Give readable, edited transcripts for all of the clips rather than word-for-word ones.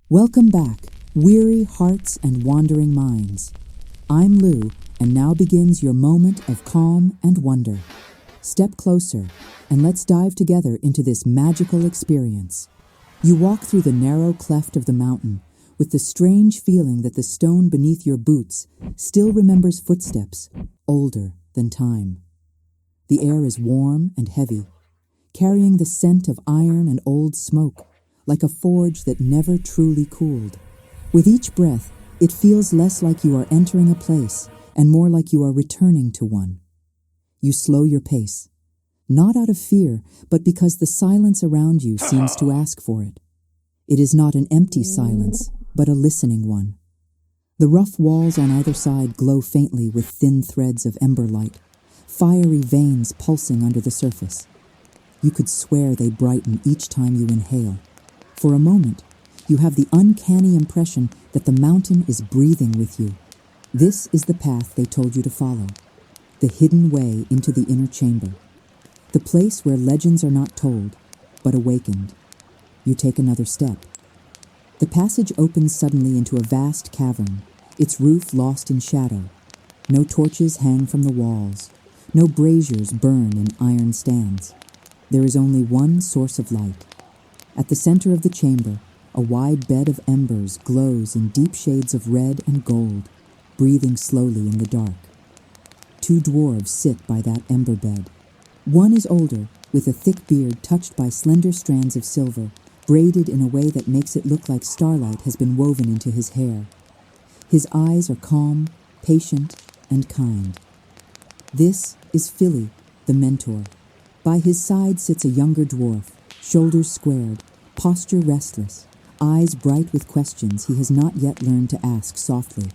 Welcome back, weary hearts and wandering minds. I'm Lou, and now begins your moment of calm and wonder. Step closer, and let's dive together into this magical experience. You walk through the narrow cleft of the mountain, with the strange feeling that the stone beneath your boots still remembers footsteps, older than time. The air is warm and heavy, carrying the scent of iron and old smoke, like a forge that never truly cooled. With each breath, it feels less like you are entering a place and more like you are returning to one. You slow your pace, not out of fear, but because the silence around you seems to ask for it. It is not an empty silence, but a listening one. The rough walls on either side glow faintly with thin threads of ember light, fiery veins pulsing under the surface. You could swear they brighten each time you inhale. For a moment, you have the uncanny impression that the mountain is breathing with you. This is the path they told you to follow, the hidden way into the inner chamber, the place where legends are not told, but awakened. You take another step. The passage opens suddenly into a vast cavern, its roof lost in shadow. No torches hang from the walls. No braziers burn in iron stands. There is only one source of light. At the center of the chamber, a wide bed of embers glows in deep shades of red and gold, breathing slowly in the dark. Two dwarves sit by that ember bed. One is older, with a thick beard touched by slender strands of silver, braided in a way that makes it look like starlight has been woven into his hair. His eyes are calm, patient, and kind. This is Fili, the mentor. By his side sits a younger dwarf, shoulders squared, posture restless, eyes bright with questions he has not yet learned to ask softly.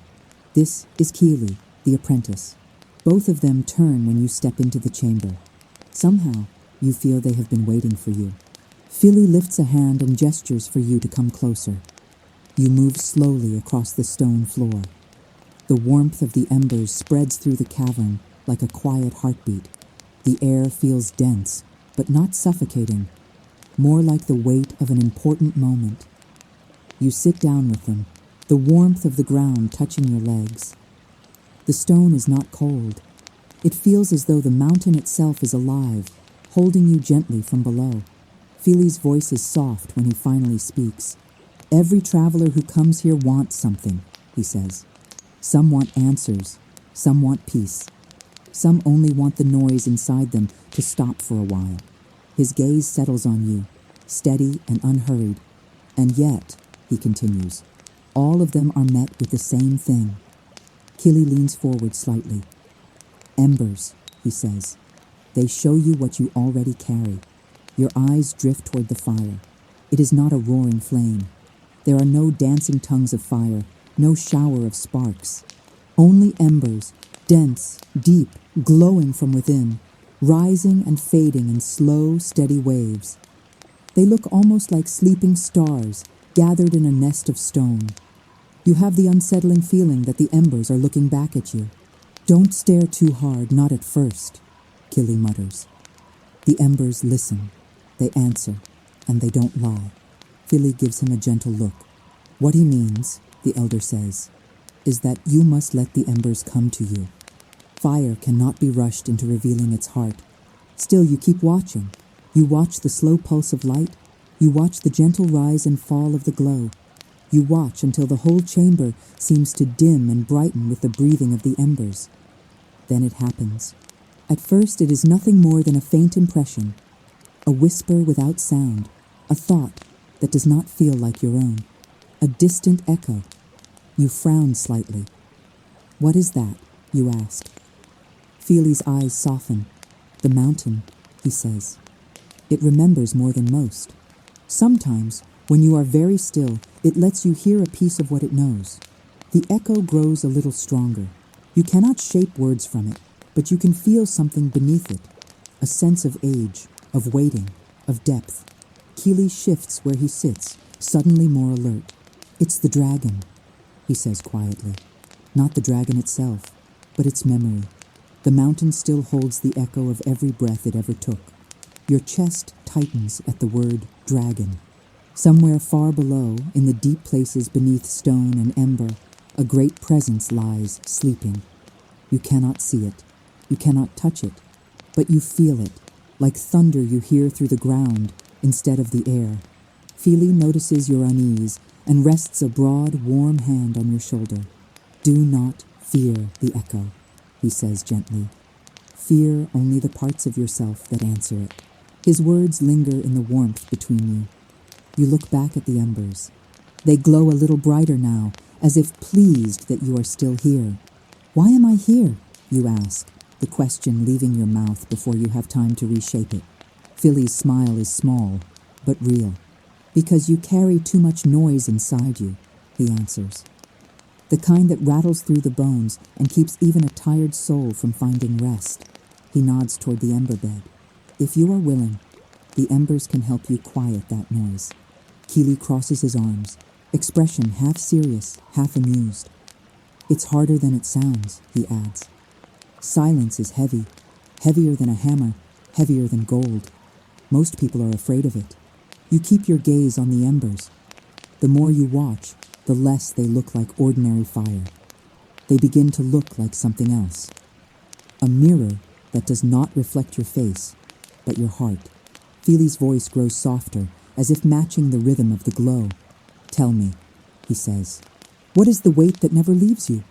This is Kili, the apprentice. Both of them turn when you step into the chamber. Somehow, you feel they have been waiting for you. Fili lifts a hand and gestures for you to come closer. You move slowly across the stone floor. The warmth of the embers spreads through the cavern like a quiet heartbeat. The air feels dense, but not suffocating, more like the weight of an important moment. You sit down with them, the warmth of the ground touching your legs. The stone is not cold. It feels as though the mountain itself is alive, holding you gently from below. Fili's voice is soft when he finally speaks. Every traveler who comes here wants something, he says. Some want answers, some want peace. Some only want the noise inside them to stop for a while. His gaze settles on you, steady and unhurried. And yet, he continues, all of them are met with the same thing. Kili leans forward slightly. Embers, he says. They show you what you already carry. Your eyes drift toward the fire. It is not a roaring flame. There are no dancing tongues of fire, no shower of sparks. Only embers, dense, deep, glowing from within, rising and fading in slow, steady waves. They look almost like sleeping stars gathered in a nest of stone. You have the unsettling feeling that the embers are looking back at you. Don't stare too hard, not at first, Kili mutters. The embers listen, they answer, and they don't lie. Fili gives him a gentle look. What he means, the elder says, is that you must let the embers come to you. Fire cannot be rushed into revealing its heart. Still, you keep watching. You watch the slow pulse of light. You watch the gentle rise and fall of the glow. You watch until the whole chamber seems to dim and brighten with the breathing of the embers. Then it happens. At first, it is nothing more than a faint impression, a whisper without sound, a thought that does not feel like your own, a distant echo. You frown slightly. What is that? You ask. Fili's eyes soften. The mountain, he says. It remembers more than most. Sometimes, when you are very still, it lets you hear a piece of what it knows. The echo grows a little stronger. You cannot shape words from it, but you can feel something beneath it, a sense of age, of waiting, of depth. Kili shifts where he sits, suddenly more alert. It's the dragon. he says quietly. Not the dragon itself, but its memory. The mountain still holds the echo of every breath it ever took. Your chest tightens at the word dragon. Somewhere far below, in the deep places beneath stone and ember, a great presence lies sleeping. You cannot see it. You cannot touch it. But you feel it, like thunder you hear through the ground instead of the air. Fili notices your unease and rests a broad, warm hand on your shoulder. Do not fear the echo, he says gently. Fear only the parts of yourself that answer it. His words linger in the warmth between you. You look back at the embers. They glow a little brighter now, as if pleased that you are still here. Why am I here? You ask, the question leaving your mouth before you have time to reshape it. Fili's smile is small, but real. Because you carry too much noise inside you, he answers. The kind that rattles through the bones and keeps even a tired soul from finding rest. He nods toward the ember bed. If you are willing, the embers can help you quiet that noise. Kili crosses his arms, expression half serious, half amused. It's harder than it sounds, he adds. Silence is heavy, heavier than a hammer, heavier than gold. Most people are afraid of it. You keep your gaze on the embers. The more you watch, the less they look like ordinary fire. They begin to look like something else. A mirror that does not reflect your face, but your heart. Fili's voice grows softer, as if matching the rhythm of the glow. Tell me, he says. What is the weight that never leaves you?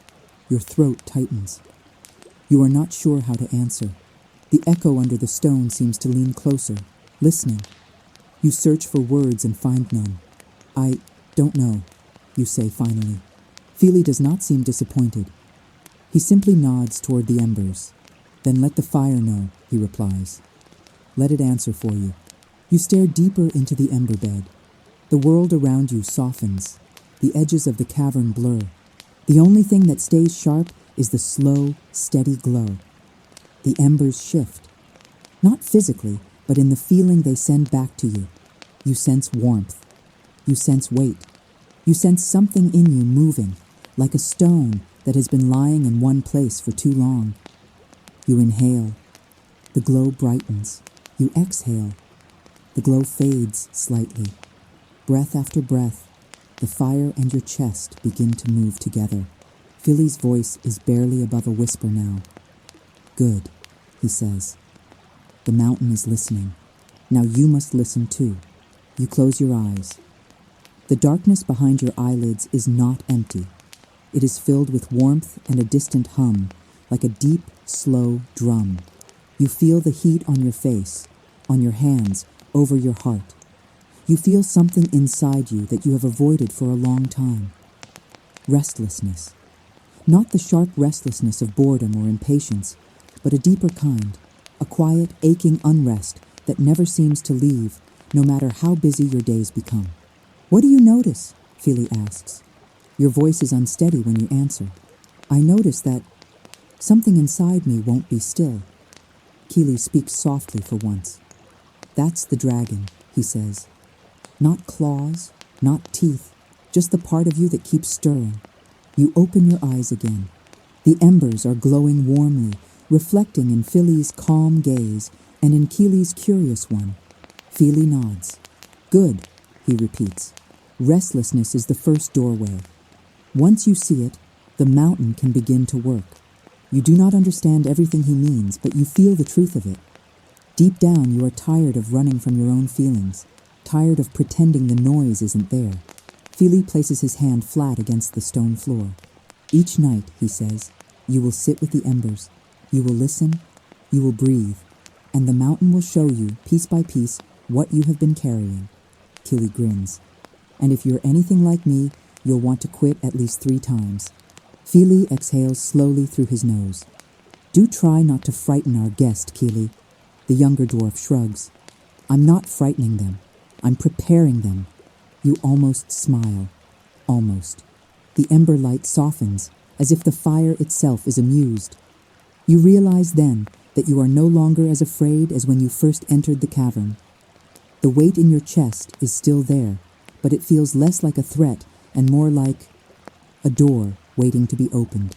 Your throat tightens. You are not sure how to answer. The echo under the stone seems to lean closer, listening. You search for words and find none. I don't know, you say finally. Fili does not seem disappointed. He simply nods toward the embers. Then let the fire know, he replies. Let it answer for you. You stare deeper into the ember bed. The world around you softens. The edges of the cavern blur. The only thing that stays sharp is the slow, steady glow. The embers shift. Not physically, but in the feeling they send back to you. You sense warmth. You sense weight. You sense something in you moving, like a stone that has been lying in one place for too long. You inhale. The glow brightens. You exhale. The glow fades slightly. Breath after breath, the fire and your chest begin to move together. Fili's voice is barely above a whisper now. Good, he says. The mountain is listening. Now you must listen too. You close your eyes. The darkness behind your eyelids is not empty. It is filled with warmth and a distant hum, like a deep, slow drum. You feel the heat on your face, on your hands, over your heart. You feel something inside you that you have avoided for a long time. Restlessness. Not the sharp restlessness of boredom or impatience, but a deeper kind, a quiet, aching unrest that never seems to leave, no matter how busy your days become. What do you notice? Fili asks. Your voice is unsteady when you answer. I notice that something inside me won't be still. Kili speaks softly for once. That's the dragon, he says. Not claws, not teeth, just the part of you that keeps stirring. You open your eyes again. The embers are glowing warmly, reflecting in Fili's calm gaze and in Kili's curious one. Fili nods. Good, he repeats. Restlessness is the first doorway. Once you see it, the mountain can begin to work. You do not understand everything he means, but you feel the truth of it. Deep down, you are tired of running from your own feelings, tired of pretending the noise isn't there. Fili places his hand flat against the stone floor. Each night, he says, you will sit with the embers. You will listen. You will breathe. And the mountain will show you, piece by piece, what you have been carrying. Kili grins. And if you're anything like me, you'll want to quit at least 3 times. Fili exhales slowly through his nose. Do try not to frighten our guest, Kili. The younger dwarf shrugs. I'm not frightening them. I'm preparing them. You almost smile. Almost. The ember light softens, as if the fire itself is amused. You realize then that you are no longer as afraid as when you first entered the cavern. The weight in your chest is still there, but it feels less like a threat and more like a door waiting to be opened.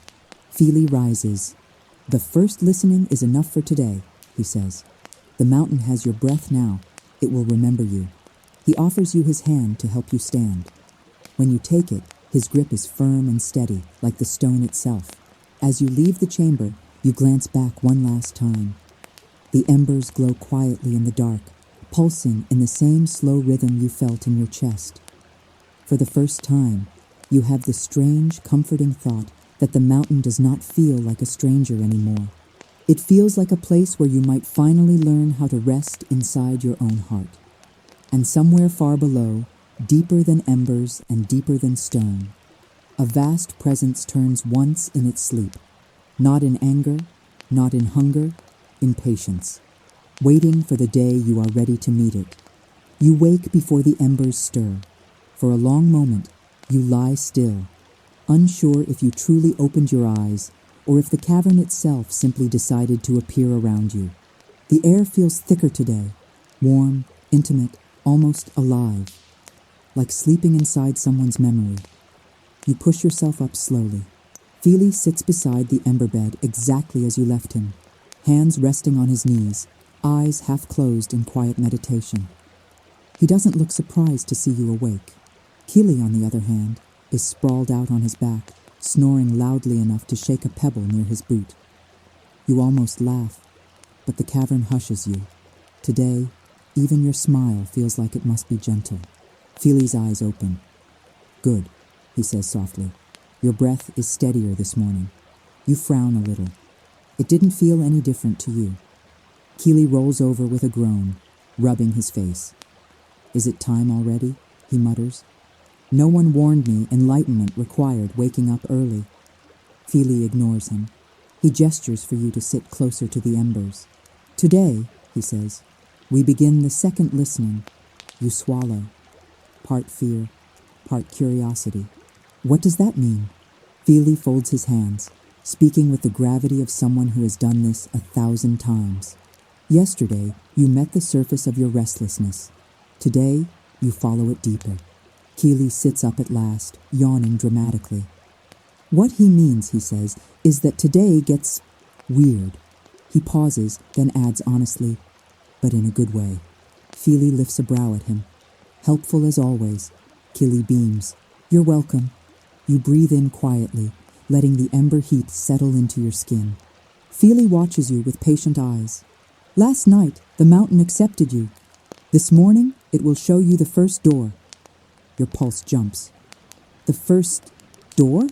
Fili rises. "The first listening is enough for today," he says. "The mountain has your breath now. It will remember you." He offers you his hand to help you stand. When you take it, his grip is firm and steady, like the stone itself. As you leave the chamber, you glance back one last time. The embers glow quietly in the dark, pulsing in the same slow rhythm you felt in your chest. For the first time, you have the strange, comforting thought that the mountain does not feel like a stranger anymore. It feels like a place where you might finally learn how to rest inside your own heart. And somewhere far below, deeper than embers and deeper than stone, a vast presence turns once in its sleep, not in anger, not in hunger, in patience, waiting for the day you are ready to meet it. You wake before the embers stir. For a long moment, you lie still, unsure if you truly opened your eyes or if the cavern itself simply decided to appear around you. The air feels thicker today, warm, intimate, almost alive, like sleeping inside someone's memory. You push yourself up slowly. Fili sits beside the ember bed exactly as you left him, hands resting on his knees, eyes half closed in quiet meditation. He doesn't look surprised to see you awake. Kili, on the other hand, is sprawled out on his back, snoring loudly enough to shake a pebble near his boot. You almost laugh, but the cavern hushes you. Today, even your smile feels like it must be gentle. Fili's eyes open. "Good," he says softly. "Your breath is steadier this morning." You frown a little. It didn't feel any different to you. Kili rolls over with a groan, rubbing his face. "Is it time already?" he mutters. "No one warned me enlightenment required waking up early." Fili ignores him. He gestures for you to sit closer to the embers. "Today," he says, "we begin the second listening." You swallow, part fear, part curiosity. "What does that mean?" Fili folds his hands, speaking with the gravity of someone who has done this 1,000 times. "Yesterday, you met the surface of your restlessness. Today, you follow it deeper." Kili sits up at last, yawning dramatically. "What he means," he says, "is that today gets weird." He pauses, then adds honestly, "but in a good way." Fili lifts a brow at him. "Helpful as always." Kili beams. "You're welcome." You breathe in quietly, letting the ember heat settle into your skin. Fili watches you with patient eyes. "Last night, the mountain accepted you. This morning, it will show you the first door." Your pulse jumps. "The first door?"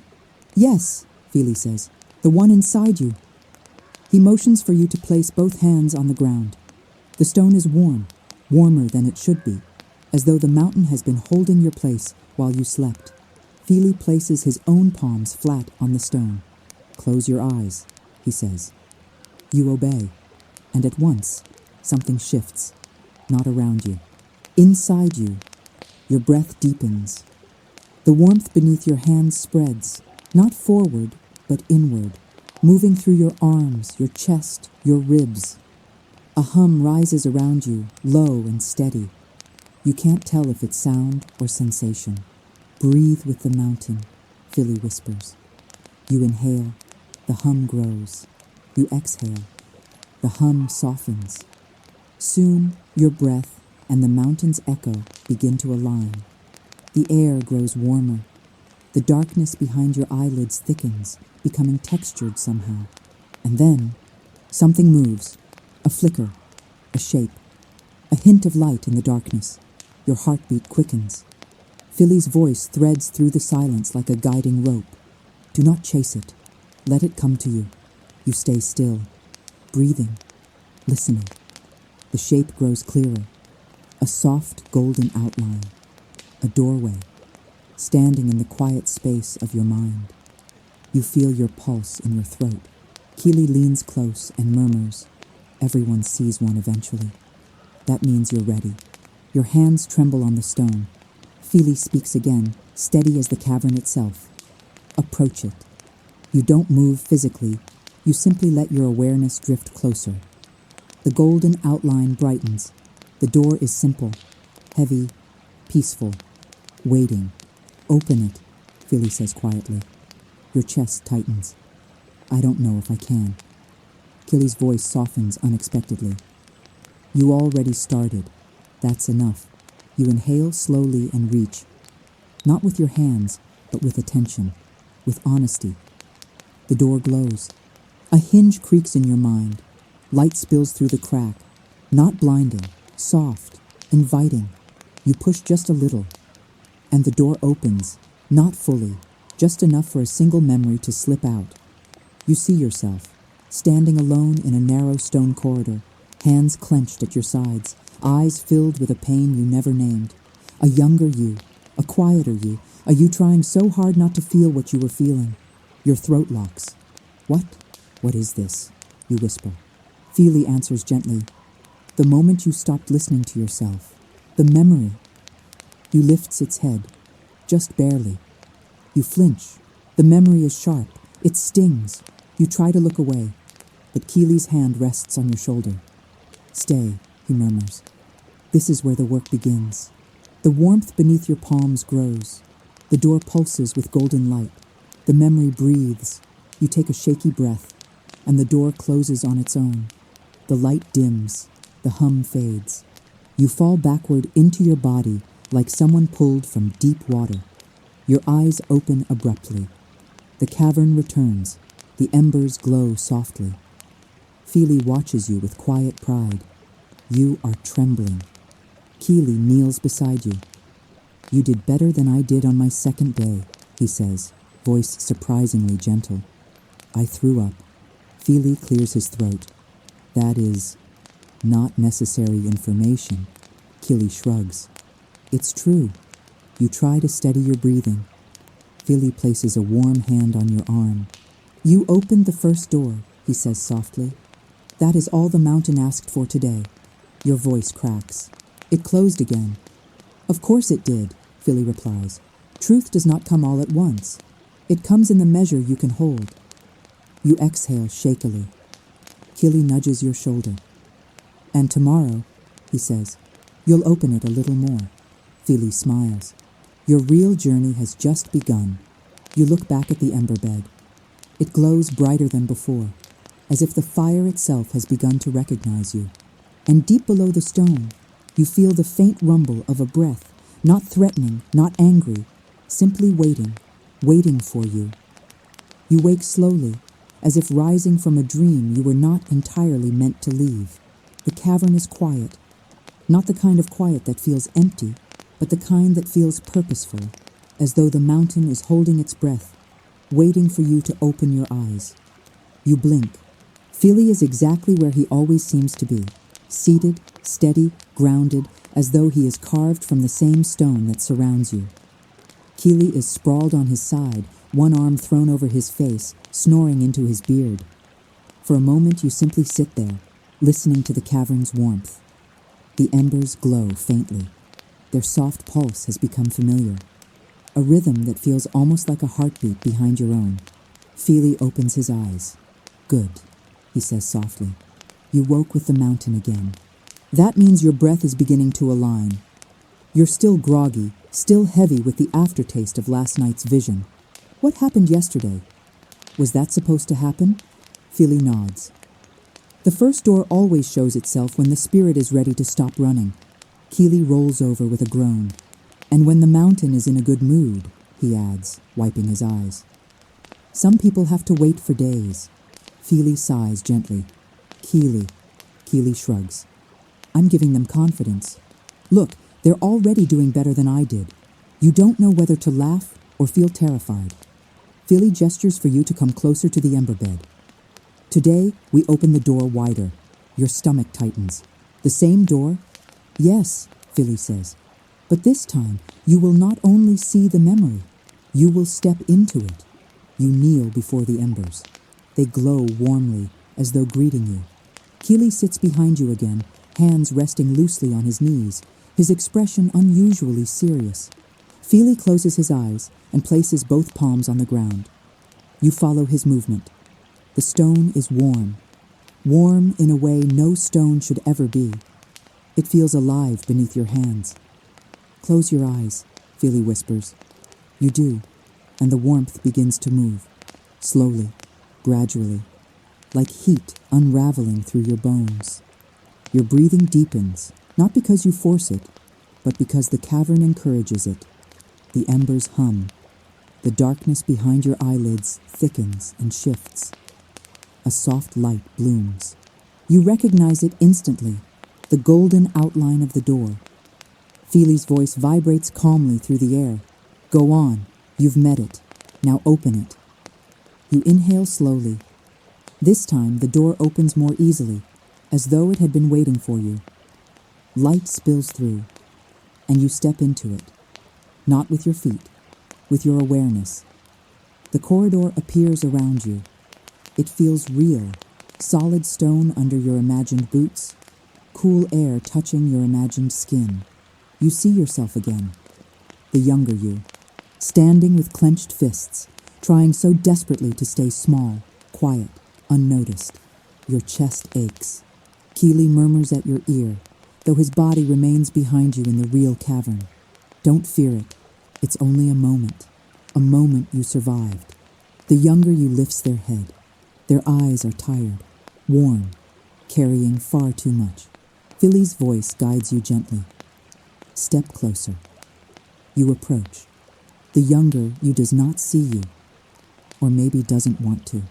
"Yes," Fili says, "the one inside you." He motions for you to place both hands on the ground. The stone is warm, warmer than it should be, as though the mountain has been holding your place while you slept. Fili places his own palms flat on the stone. "Close your eyes," he says. You obey, and at once, something shifts, not around you. Inside you, your breath deepens. The warmth beneath your hands spreads, not forward, but inward, moving through your arms, your chest, your ribs. A hum rises around you, low and steady. You can't tell if it's sound or sensation. "Breathe with the mountain," Fili whispers. You inhale, the hum grows. You exhale, the hum softens. Soon, your breath and the mountain's echo begin to align. The air grows warmer. The darkness behind your eyelids thickens, becoming textured somehow. And then, something moves. A flicker, a shape, a hint of light in the darkness. Your heartbeat quickens. Fili's voice threads through the silence like a guiding rope. Do not chase it. Let it come to you. You stay still, breathing, listening. The shape grows clearer. A soft golden outline. A doorway, standing in the quiet space of your mind. You feel your pulse in your throat. Kili leans close and murmurs, "Everyone sees one eventually." That means you're ready. Your hands tremble on the stone. Fili speaks again, steady as the cavern itself. "Approach it." You don't move physically. You simply let your awareness drift closer. The golden outline brightens. The door is simple, heavy, peaceful, waiting. Open it. Fili says quietly. Your chest tightens. I don't know if I can. Kili's voice softens unexpectedly. You already started. That's enough. You inhale slowly and reach. Not with your hands, but with attention, with honesty. The door glows. A hinge creaks in your mind. Light spills through the crack. Not blinding, soft, inviting. You push just a little, and the door opens, not fully, just enough for a single memory to slip out. You see yourself, standing alone in a narrow stone corridor, hands clenched at your sides, eyes filled with a pain you never named. A younger you, a quieter you, a you trying so hard not to feel what you were feeling. Your throat locks. What? What is this? You whisper. Fili answers gently. The moment you stopped listening to yourself. The memory. You lifts its head, just barely. You flinch. The memory is sharp. It stings. You try to look away, but Kili's hand rests on your shoulder. Stay, he murmurs. This is where the work begins. The warmth beneath your palms grows. The door pulses with golden light. The memory breathes. You take a shaky breath, and the door closes on its own. The light dims. The hum fades. You fall backward into your body like someone pulled from deep water. Your eyes open abruptly. The cavern returns. The embers glow softly. Fili watches you with quiet pride. You are trembling. Kili kneels beside you. You did better than I did on my second day, he says, voice surprisingly gentle. I threw up. Fili clears his throat. That is not necessary information. Kili shrugs. It's true. You try to steady your breathing. Fili places a warm hand on your arm. You opened the first door, he says softly. That is all the mountain asked for today. Your voice cracks. It closed again. Of course it did, Fili replies. Truth does not come all at once. It comes in the measure you can hold. You exhale shakily. Kili nudges your shoulder. And tomorrow, he says, you'll open it a little more. Fili smiles. Your real journey has just begun. You look back at the ember bed. It glows brighter than before, as if the fire itself has begun to recognize you. And deep below the stone, you feel the faint rumble of a breath, not threatening, not angry, simply waiting, waiting for you. You wake slowly, as if rising from a dream you were not entirely meant to leave. The cavern is quiet, not the kind of quiet that feels empty, but the kind that feels purposeful, as though the mountain is holding its breath, waiting for you to open your eyes. You blink. Fili is exactly where he always seems to be, seated, steady, grounded, as though he is carved from the same stone that surrounds you. Kili is sprawled on his side, one arm thrown over his face, snoring into his beard. For a moment you simply sit there, listening to the cavern's warmth. The embers glow faintly. Their soft pulse has become familiar. A rhythm that feels almost like a heartbeat behind your own. Fili opens his eyes. Good, he says softly. You woke with the mountain again. That means your breath is beginning to align. You're still groggy, still heavy with the aftertaste of last night's vision. What happened yesterday? Was that supposed to happen? Fili nods. The first door always shows itself when the spirit is ready to stop running. Kili rolls over with a groan. And when the mountain is in a good mood, he adds, wiping his eyes. Some people have to wait for days. Fili sighs gently. Kili shrugs. I'm giving them confidence. Look, they're already doing better than I did. You don't know whether to laugh or feel terrified. Fili gestures for you to come closer to the ember bed. Today, we open the door wider. Your stomach tightens. The same door? Yes, Fili says. But this time, you will not only see the memory, you will step into it. You kneel before the embers. They glow warmly, as though greeting you. Kili sits behind you again, hands resting loosely on his knees, his expression unusually serious. Fili closes his eyes and places both palms on the ground. You follow his movement. The stone is warm. Warm in a way no stone should ever be. It feels alive beneath your hands. Close your eyes, Fili whispers. You do, and the warmth begins to move, slowly, gradually, like heat unraveling through your bones. Your breathing deepens, not because you force it, but because the cavern encourages it. The embers hum. The darkness behind your eyelids thickens and shifts. A soft light blooms. You recognize it instantly, the golden outline of the door. Fili's voice vibrates calmly through the air. Go on, you've met it. Now open it. You inhale slowly. This time the door opens more easily, as though it had been waiting for you. Light spills through, and you step into it. Not with your feet, with your awareness. The corridor appears around you. It feels real, solid stone under your imagined boots, cool air touching your imagined skin. You see yourself again, the younger you, standing with clenched fists, trying so desperately to stay small, quiet, unnoticed. Your chest aches. Kili murmurs at your ear, though his body remains behind you in the real cavern. Don't fear it. It's only a moment you survived. The younger you lifts their head. Their eyes are tired, worn, carrying far too much. Fili's voice guides you gently. Step closer. You approach. The younger you does not see you, or maybe doesn't want to.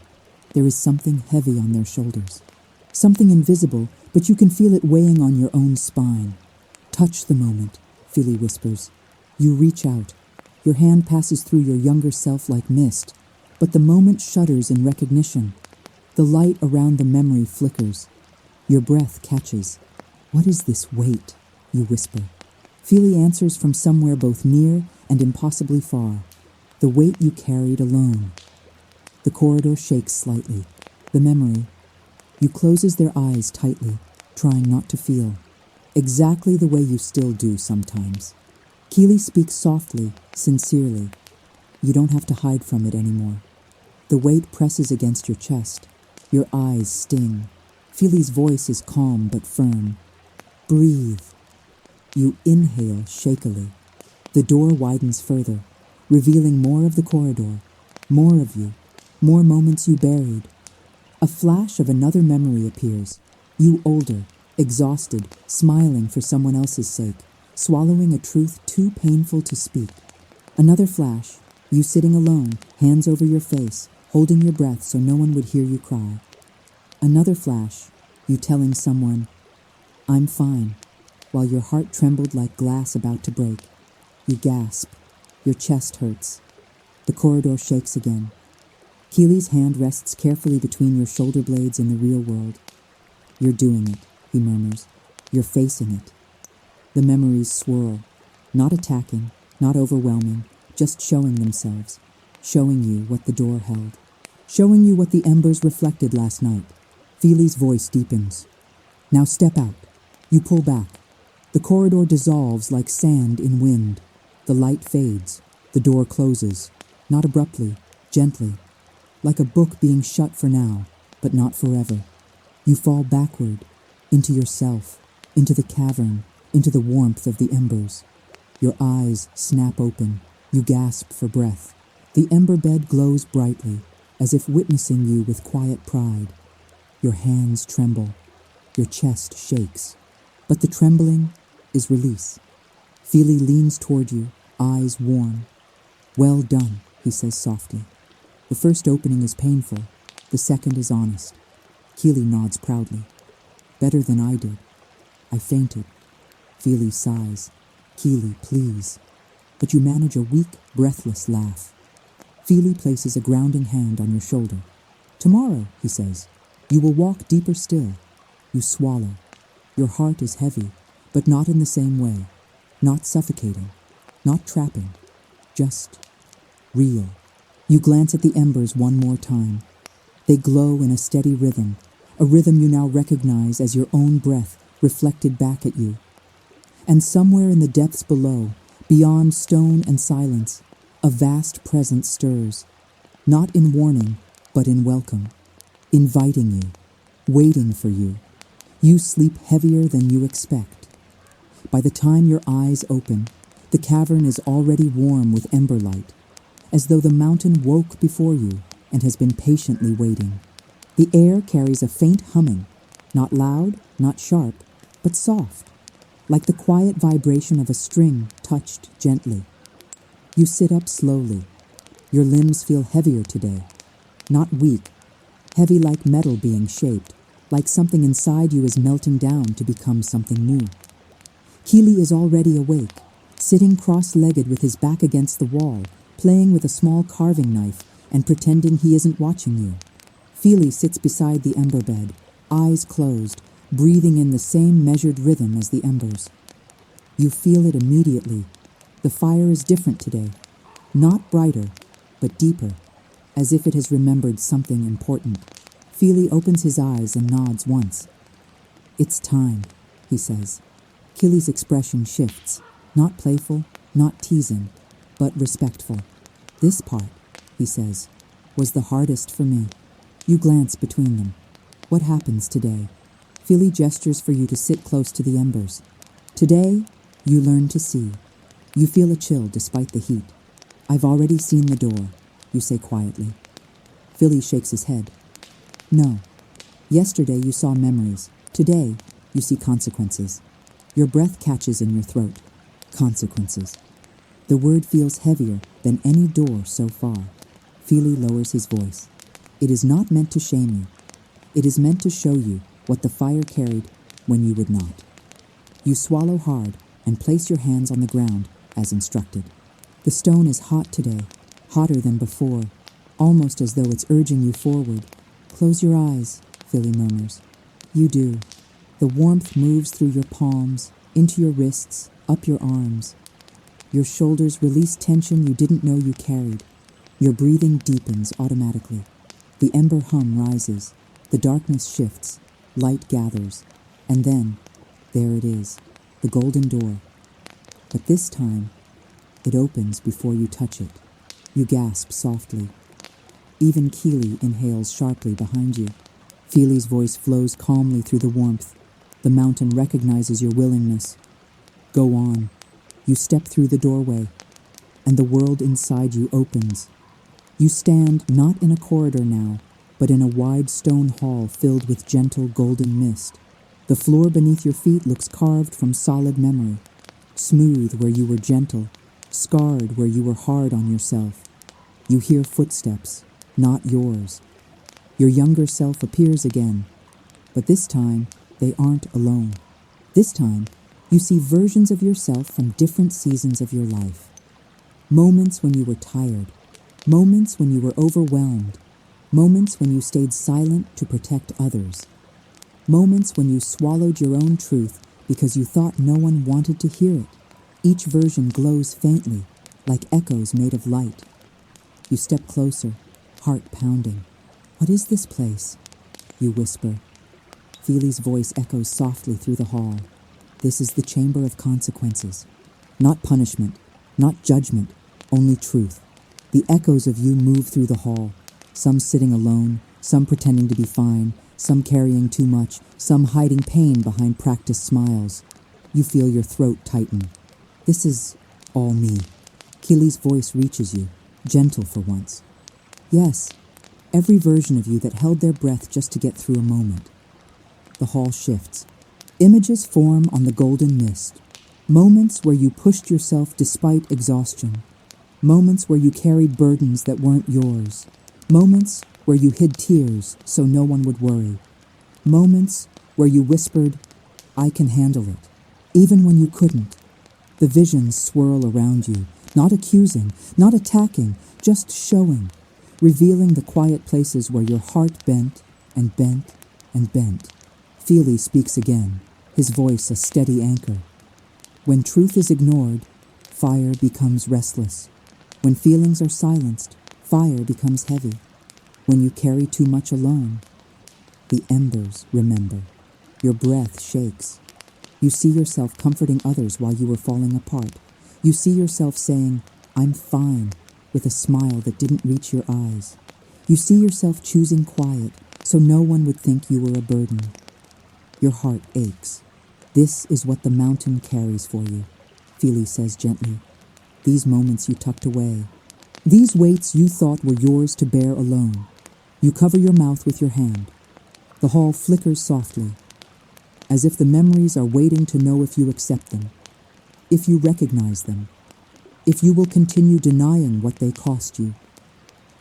There is something heavy on their shoulders. Something invisible, but you can feel it weighing on your own spine. Touch the moment, Fili whispers. You reach out. Your hand passes through your younger self like mist, but the moment shudders in recognition. The light around the memory flickers. Your breath catches. What is this weight? You whisper. Fili answers from somewhere both near and impossibly far. The weight you carried alone. The corridor shakes slightly. The memory. You closes their eyes tightly, trying not to feel. Exactly the way you still do sometimes. Kili speaks softly, sincerely. You don't have to hide from it anymore. The weight presses against your chest. Your eyes sting. Fili's voice is calm but firm. Breathe. You inhale shakily. The door widens further, revealing more of the corridor, more of you, more moments you buried. A flash of another memory appears. You older, exhausted, smiling for someone else's sake, swallowing a truth too painful to speak. Another flash, you sitting alone, hands over your face, holding your breath so no one would hear you cry. Another flash, you telling someone, I'm fine, while your heart trembled like glass about to break. You gasp. Your chest hurts. The corridor shakes again. Kili's hand rests carefully between your shoulder blades in the real world. You're doing it, he murmurs. You're facing it. The memories swirl, not attacking, not overwhelming, just showing themselves, showing you what the door held, showing you what the embers reflected last night. Fili's voice deepens. Now step out. You pull back. The corridor dissolves like sand in wind. The light fades. The door closes, not abruptly, gently, like a book being shut for now, but not forever. You fall backward, into yourself, into the cavern, into the warmth of the embers. Your eyes snap open. You gasp for breath. The ember bed glows brightly, as if witnessing you with quiet pride. Your hands tremble. Your chest shakes. But the trembling is release. Fili leans toward you, eyes warm. Well done, he says softly. The first opening is painful. The second is honest. Kili nods proudly. Better than I did. I fainted. Fili sighs. Kili, please. But you manage a weak, breathless laugh. Fili places a grounding hand on your shoulder. Tomorrow, he says, you will walk deeper still. You swallow. Your heart is heavy, but not in the same way. Not suffocating. Not trapping. Just real. You glance at the embers one more time. They glow in a steady rhythm, a rhythm you now recognize as your own breath reflected back at you. And somewhere in the depths below, beyond stone and silence, a vast presence stirs, not in warning, but in welcome, inviting you, waiting for you. You sleep heavier than you expect. By the time your eyes open, the cavern is already warm with ember light. as though the mountain woke before you and has been patiently waiting. The air carries a faint humming, not loud, not sharp, but soft, like the quiet vibration of a string touched gently. You sit up slowly. Your limbs feel heavier today, not weak, heavy like metal being shaped, like something inside you is melting down to become something new. Kili is already awake, sitting cross-legged with his back against the wall, playing with a small carving knife and pretending he isn't watching you. Fili sits beside the ember bed, eyes closed, breathing in the same measured rhythm as the embers. You feel it immediately. The fire is different today, not brighter, but deeper, as if it has remembered something important. Fili opens his eyes and nods once. "It's time," he says. Kili's expression shifts, not playful, not teasing, but respectful. "This part," he says, "was the hardest for me." You glance between them. "What happens today?" Fili gestures for you to sit close to the embers. "Today, you learn to see. You feel a chill despite the heat. "I've already seen the door," you say quietly. Fili shakes his head. "No. Yesterday you saw memories. Today, you see consequences." Your breath catches in your throat. Consequences. The word feels heavier than any door so far. Fili lowers his voice. "It is not meant to shame you. It is meant to show you what the fire carried when you would not." You swallow hard and place your hands on the ground as instructed. The stone is hot today, hotter than before, almost as though it's urging you forward. "Close your eyes," Fili murmurs. You do. The warmth moves through your palms, into your wrists, up your arms. Your shoulders release tension you didn't know you carried. Your breathing deepens automatically. The ember hum rises. The darkness shifts. Light gathers. And then, there it is, the golden door. But this time, it opens before you touch it. You gasp softly. Even Kili inhales sharply behind you. Fili's voice flows calmly through the warmth. The mountain recognizes your willingness. Go on. You step through the doorway, and the world inside you opens. You stand not in a corridor now, but in a wide stone hall filled with gentle golden mist. The floor beneath your feet looks carved from solid memory, smooth where you were gentle, scarred where you were hard on yourself. You hear footsteps, not yours. Your younger self appears again, but this time they aren't alone. This time, you see versions of yourself from different seasons of your life. Moments when you were tired, moments when you were overwhelmed, moments when you stayed silent to protect others, moments when you swallowed your own truth because you thought no one wanted to hear it. Each version glows faintly, like echoes made of light. You step closer, heart pounding. "What is this place?" you whisper. Fili's voice echoes softly through the hall. "This is the chamber of consequences. Not punishment, not judgment, only truth." The echoes of you move through the hall, some sitting alone, some pretending to be fine, some carrying too much, some hiding pain behind practiced smiles. You feel your throat tighten. "This is all me." Kili's voice reaches you, gentle for once. "Yes, every version of you that held their breath just to get through a moment." The hall shifts. Images form on the golden mist. Moments where you pushed yourself despite exhaustion. Moments where you carried burdens that weren't yours. Moments where you hid tears so no one would worry. Moments where you whispered, "I can handle it," even when you couldn't. The visions swirl around you, not accusing, not attacking, just showing, revealing the quiet places where your heart bent and bent and bent. Fili speaks again, his voice a steady anchor. "When truth is ignored, fire becomes restless. When feelings are silenced, fire becomes heavy. When you carry too much alone, the embers remember." Your breath shakes. You see yourself comforting others while you were falling apart. You see yourself saying, "I'm fine," with a smile that didn't reach your eyes. You see yourself choosing quiet so no one would think you were a burden. Your heart aches. "This is what the mountain carries for you," Fili says gently. "These moments you tucked away, These weights you thought were yours to bear alone. You cover your mouth with your hand. The hall flickers softly, as if the memories are waiting to know if you accept them, if you recognize them, if you will continue denying what they cost you.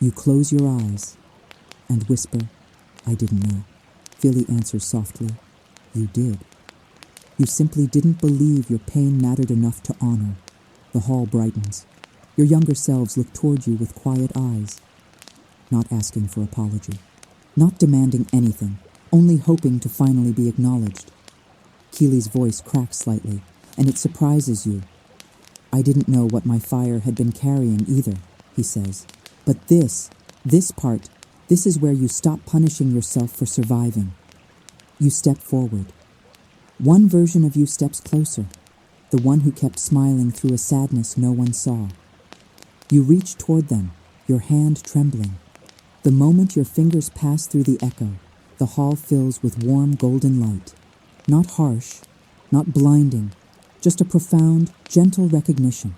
You close your eyes and whisper, "I didn't know." Fili answers softly, "You did. You simply didn't believe your pain mattered enough to honor." The hall brightens. Your younger selves look toward you with quiet eyes, not asking for apology, not demanding anything, only hoping to finally be acknowledged. Kili's voice cracks slightly, and it surprises you. "I didn't know what my fire had been carrying either," he says. "But this part, this is where you stop punishing yourself for surviving." You step forward. One version of you steps closer, the one who kept smiling through a sadness no one saw. You reach toward them, your hand trembling. The moment your fingers pass through the echo, the hall fills with warm golden light. Not harsh, not blinding, just a profound, gentle recognition.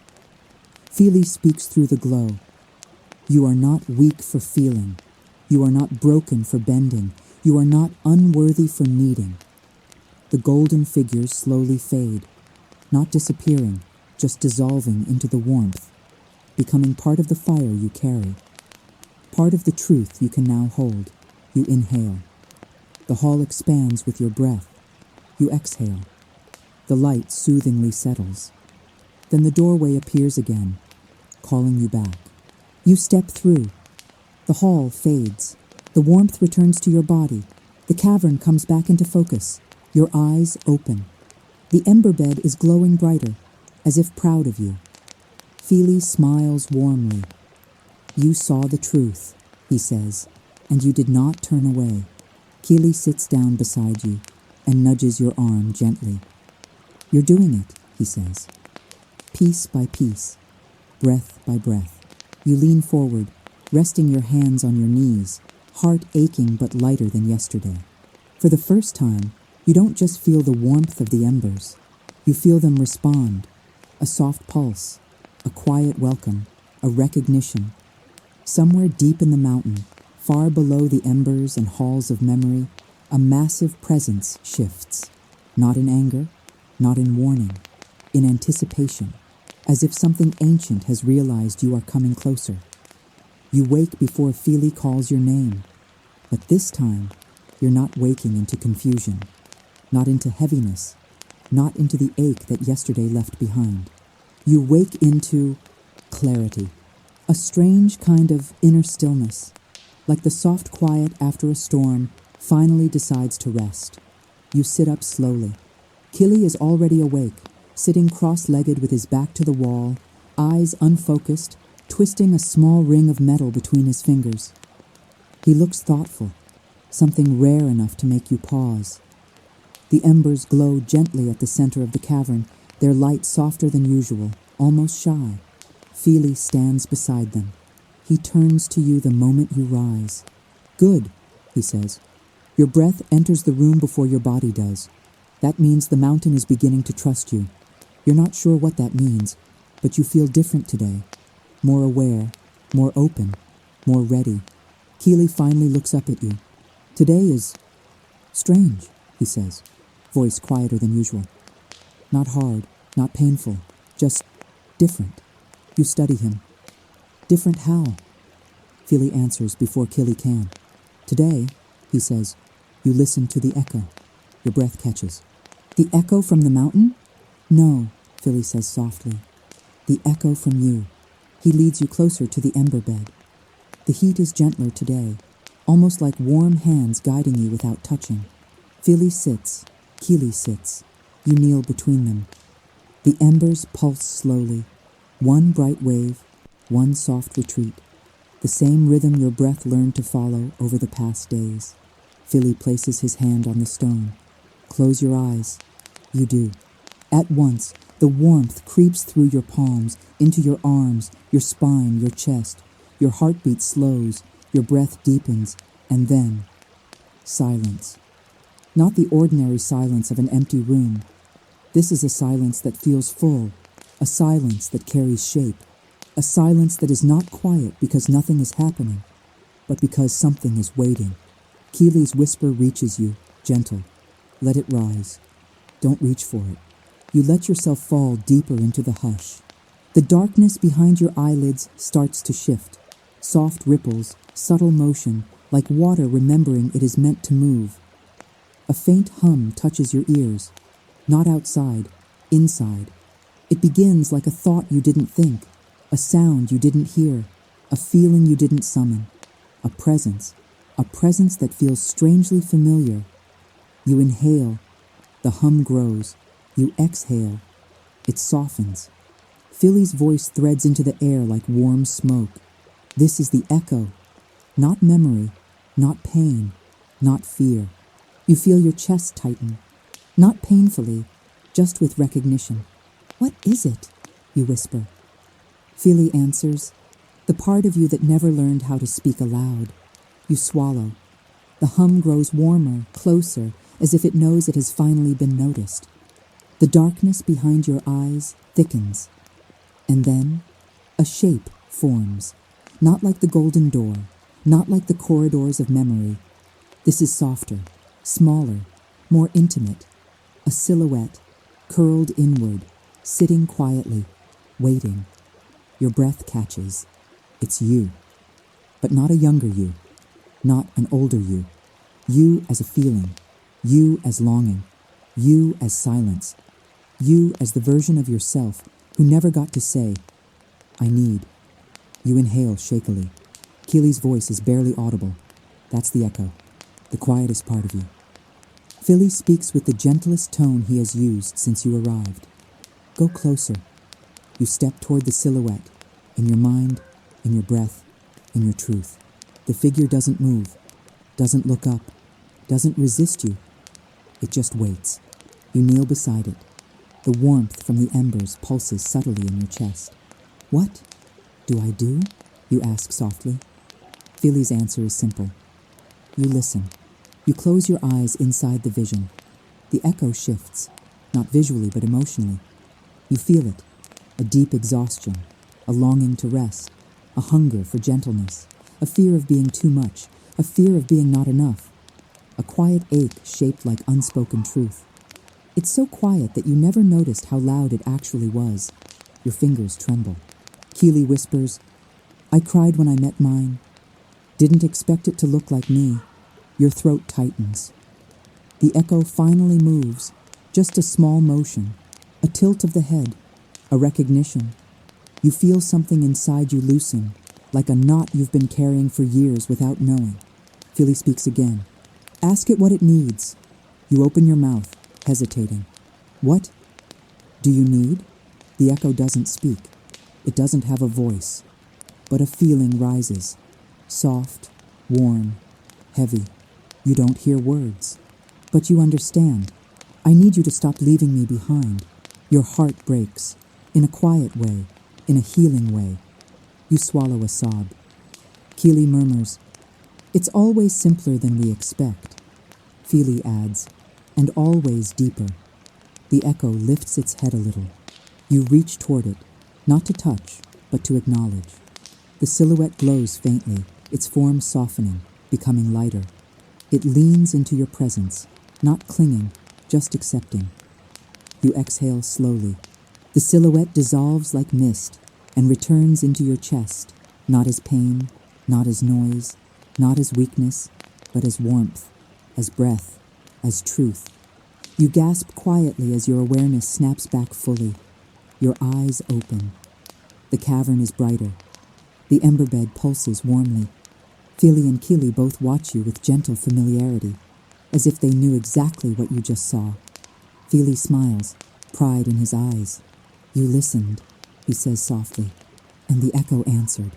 Fili speaks through the glow. "You are not weak for feeling. You are not broken for bending. You are not unworthy for needing." The golden figures slowly fade, not disappearing, just dissolving into the warmth, becoming part of the fire you carry, part of the truth you can now hold. You inhale. The hall expands with your breath. You exhale. The light soothingly settles. Then the doorway appears again, calling you back. You step through. The hall fades. The warmth returns to your body. The cavern comes back into focus. Your eyes open. The ember bed is glowing brighter, as if proud of you. Fili smiles warmly. "You saw the truth," he says, "and you did not turn away." Kili sits down beside you and nudges your arm gently. "You're doing it," he says. Piece by piece, breath by breath. You lean forward, resting your hands on your knees, heart aching but lighter than yesterday. For the first time, you don't just feel the warmth of the embers. You feel them respond, a soft pulse, a quiet welcome, a recognition. Somewhere deep in the mountain, far below the embers and halls of memory, a massive presence shifts. Not in anger, not in warning, in anticipation, as if something ancient has realized you are coming closer. You wake before Fili calls your name, but this time, you're not waking into confusion, not into heaviness, not into the ache that yesterday left behind. You wake into clarity, a strange kind of inner stillness, like the soft quiet after a storm finally decides to rest. You sit up slowly. Kili is already awake, sitting cross-legged with his back to the wall, eyes unfocused, twisting a small ring of metal between his fingers. He looks thoughtful, something rare enough to make you pause. The embers glow gently at the center of the cavern, their light softer than usual, almost shy. Fili stands beside them. He turns to you the moment you rise. "Good," he says. "Your breath enters the room before your body does. That means the mountain is beginning to trust you. You're not sure what that means, but you feel different today. More aware, more open, more ready." Kili finally looks up at you. "Today is strange," he says, voice quieter than usual. "Not hard, not painful, just different." You study him. "Different how?" Fili answers before Kili can. "Today," he says, "you listen to the echo." Your breath catches. "The echo from the mountain?" "No," Fili says softly. "The echo from you." He leads you closer to the ember bed. The heat is gentler today, almost like warm hands guiding you without touching. Fili sits, Kili sits. You kneel between them. The embers pulse slowly, one bright wave, one soft retreat, the same rhythm your breath learned to follow over the past days. Fili places his hand on the stone. "Close your eyes." You do. At once, the warmth creeps through your palms, into your arms, your spine, your chest. Your heartbeat slows, your breath deepens, and then silence. Not the ordinary silence of an empty room. This is a silence that feels full, a silence that carries shape. A silence that is not quiet because nothing is happening, but because something is waiting. Kili's whisper reaches you, gentle. Let it rise. Don't reach for it. You let yourself fall deeper into the hush. The darkness behind your eyelids starts to shift. Soft ripples, subtle motion, like water remembering it is meant to move. A faint hum touches your ears. Not outside, inside. It begins like a thought you didn't think, a sound you didn't hear, a feeling you didn't summon, a presence that feels strangely familiar. You inhale, the hum grows. You exhale, it softens. Fili's voice threads into the air like warm smoke. This is the echo, not memory, not pain, not fear. You feel your chest tighten, not painfully, just with recognition. What is it? You whisper. Fili answers, the part of you that never learned how to speak aloud. You swallow. The hum grows warmer, closer, as if it knows it has finally been noticed. The darkness behind your eyes thickens. And then, a shape forms, not like the golden door, not like the corridors of memory. This is softer, smaller, more intimate. A silhouette, curled inward, sitting quietly, waiting. Your breath catches. It's you. But not a younger you, not an older you. You as a feeling, you as longing, you as silence, you as the version of yourself who never got to say, I need. You inhale shakily. Kili's voice is barely audible. That's the echo, the quietest part of you. Fili speaks with the gentlest tone he has used since you arrived. Go closer. You step toward the silhouette, in your mind, in your breath, in your truth. The figure doesn't move, doesn't look up, doesn't resist you. It just waits. You kneel beside it. The warmth from the embers pulses subtly in your chest. What do I do? You ask softly. Fili's answer is simple. You listen. You close your eyes inside the vision. The echo shifts, not visually but emotionally. You feel it, a deep exhaustion, a longing to rest, a hunger for gentleness, a fear of being too much, a fear of being not enough, a quiet ache shaped like unspoken truth. It's so quiet that you never noticed how loud it actually was. Your fingers tremble. Kili whispers, I cried when I met mine. Didn't expect it to look like me. Your throat tightens. The echo finally moves, just a small motion, a tilt of the head, a recognition. You feel something inside you loosen, like a knot you've been carrying for years without knowing. Fili speaks again. Ask it what it needs. You open your mouth, hesitating. What do you need? The echo doesn't speak. It doesn't have a voice, but a feeling rises. Soft, warm, heavy. You don't hear words, but you understand. I need you to stop leaving me behind. Your heart breaks, in a quiet way, in a healing way. You swallow a sob. Kili murmurs, it's always simpler than we expect. Fili adds, and always deeper. The echo lifts its head a little. You reach toward it, not to touch, but to acknowledge. The silhouette glows faintly, its form softening, becoming lighter. It leans into your presence, not clinging, just accepting. You exhale slowly. The silhouette dissolves like mist and returns into your chest, not as pain, not as noise, not as weakness, but as warmth, as breath, as truth. You gasp quietly as your awareness snaps back fully. Your eyes open. The cavern is brighter. The ember bed pulses warmly. Fili and Kili both watch you with gentle familiarity, as if they knew exactly what you just saw. Fili smiles, pride in his eyes. You listened, he says softly, and the echo answered.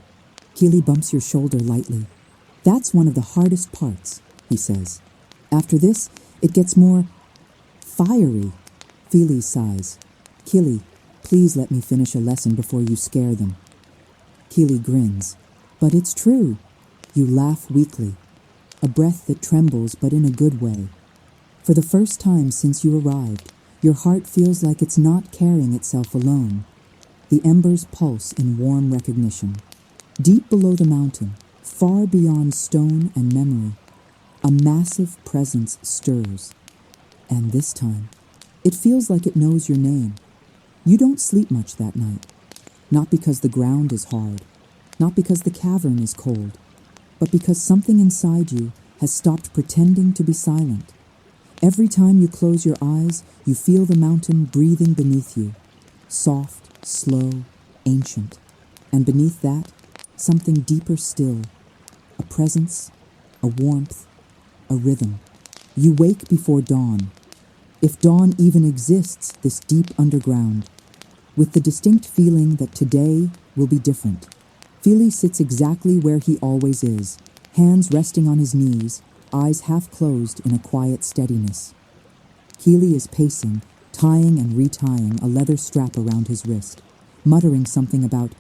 Kili bumps your shoulder lightly. That's one of the hardest parts, he says. After this, it gets more fiery. Fili sighs. Kili, please let me finish a lesson before you scare them. Kili grins. But it's true. You laugh weakly, a breath that trembles but in a good way. For the first time since you arrived, your heart feels like it's not carrying itself alone. The embers pulse in warm recognition. Deep below the mountain, far beyond stone and memory, a massive presence stirs. And this time, it feels like it knows your name. You don't sleep much that night. Not because the ground is hard, not because the cavern is cold, but because something inside you has stopped pretending to be silent. Every time you close your eyes, you feel the mountain breathing beneath you, soft, slow, ancient. And beneath that, something deeper still, a presence, a warmth, a rhythm. You wake before dawn, if dawn even exists this deep underground, with the distinct feeling that today will be different. Fili sits exactly where he always is, hands resting on his knees, eyes half closed in a quiet steadiness. Kili is pacing, tying and retying a leather strap around his wrist, muttering something about,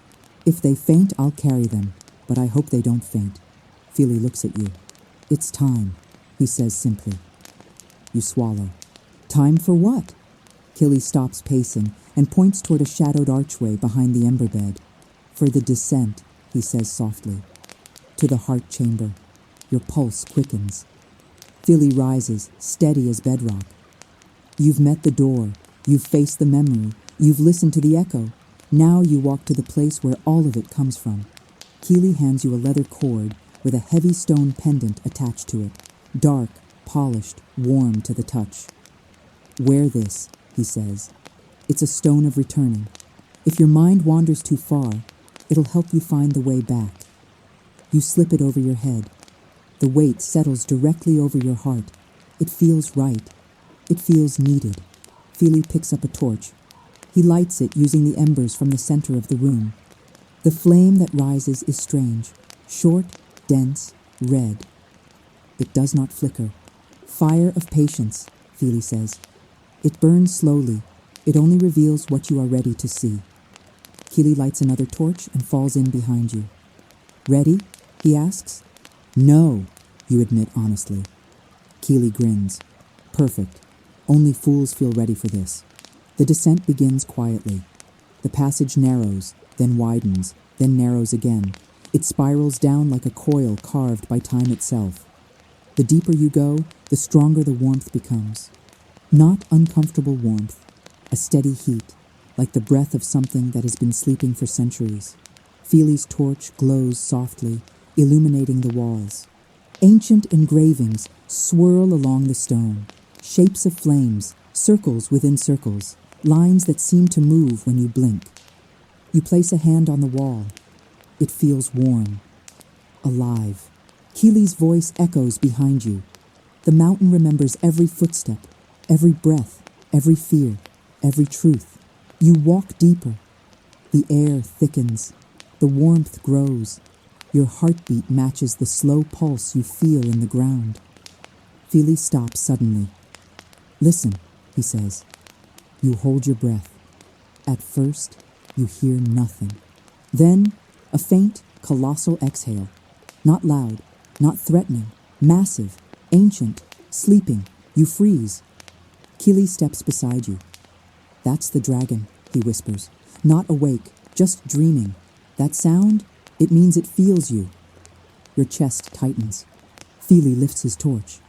"If they faint, I'll carry them, but I hope they don't faint." Fili looks at you. "It's time," he says simply. You swallow. "Time for what?" Kili stops pacing and points toward a shadowed archway behind the ember bed. "For the descent," he says softly. "To the heart chamber." Your pulse quickens. Fili rises, steady as bedrock. You've met the door. You've faced the memory. You've listened to the echo. Now you walk to the place where all of it comes from. Kili hands you a leather cord with a heavy stone pendant attached to it, dark, polished, warm to the touch. "Wear this," he says. "It's a stone of returning. If your mind wanders too far, it'll help you find the way back." You slip it over your head. The weight settles directly over your heart. It feels right. It feels needed. Fili picks up a torch. He lights it using the embers from the center of the room. The flame that rises is strange, short, dense, red. It does not flicker. "Fire of patience," Fili says. "It burns slowly. It only reveals what you are ready to see." Kili lights another torch and falls in behind you. "Ready?" he asks. "No," you admit honestly. Kili grins. "Perfect. Only fools feel ready for this." The descent begins quietly. The passage narrows, then widens, then narrows again. It spirals down like a coil carved by time itself. The deeper you go, the stronger the warmth becomes. Not uncomfortable warmth, a steady heat, like the breath of something that has been sleeping for centuries. Fili's torch glows softly, illuminating the walls. Ancient engravings swirl along the stone, shapes of flames, circles within circles, lines that seem to move when you blink. You place a hand on the wall. It feels warm, alive. Kili's voice echoes behind you. The mountain remembers every footstep, every breath, every fear, every truth. You walk deeper. The air thickens. The warmth grows. Your heartbeat matches the slow pulse you feel in the ground. Fili stops suddenly. "Listen," he says. You hold your breath. At first, you hear nothing. Then, a faint, colossal exhale. Not loud, not threatening, massive, ancient, sleeping. You freeze. Kili steps beside you. "That's the dragon," he whispers. "Not awake, just dreaming. That sound, it means it feels you." Your chest tightens. Fili lifts his torch.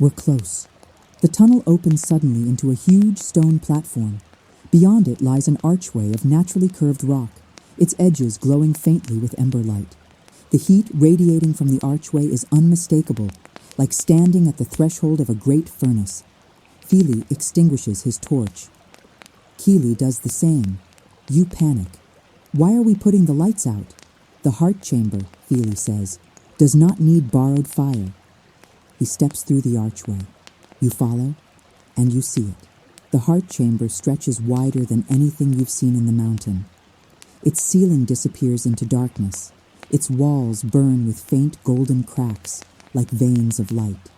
We're close. The tunnel opens suddenly into a huge stone platform. Beyond it lies an archway of naturally curved rock, its edges glowing faintly with ember light. The heat radiating from the archway is unmistakable, like standing at the threshold of a great furnace. Fili extinguishes his torch. Kili does the same. You panic. "Why are we putting the lights out?" "The heart chamber," Fili says, "does not need borrowed fire." He steps through the archway. You follow, and you see it. The heart chamber stretches wider than anything you've seen in the mountain. Its ceiling disappears into darkness. Its walls burn with faint golden cracks, like veins of light.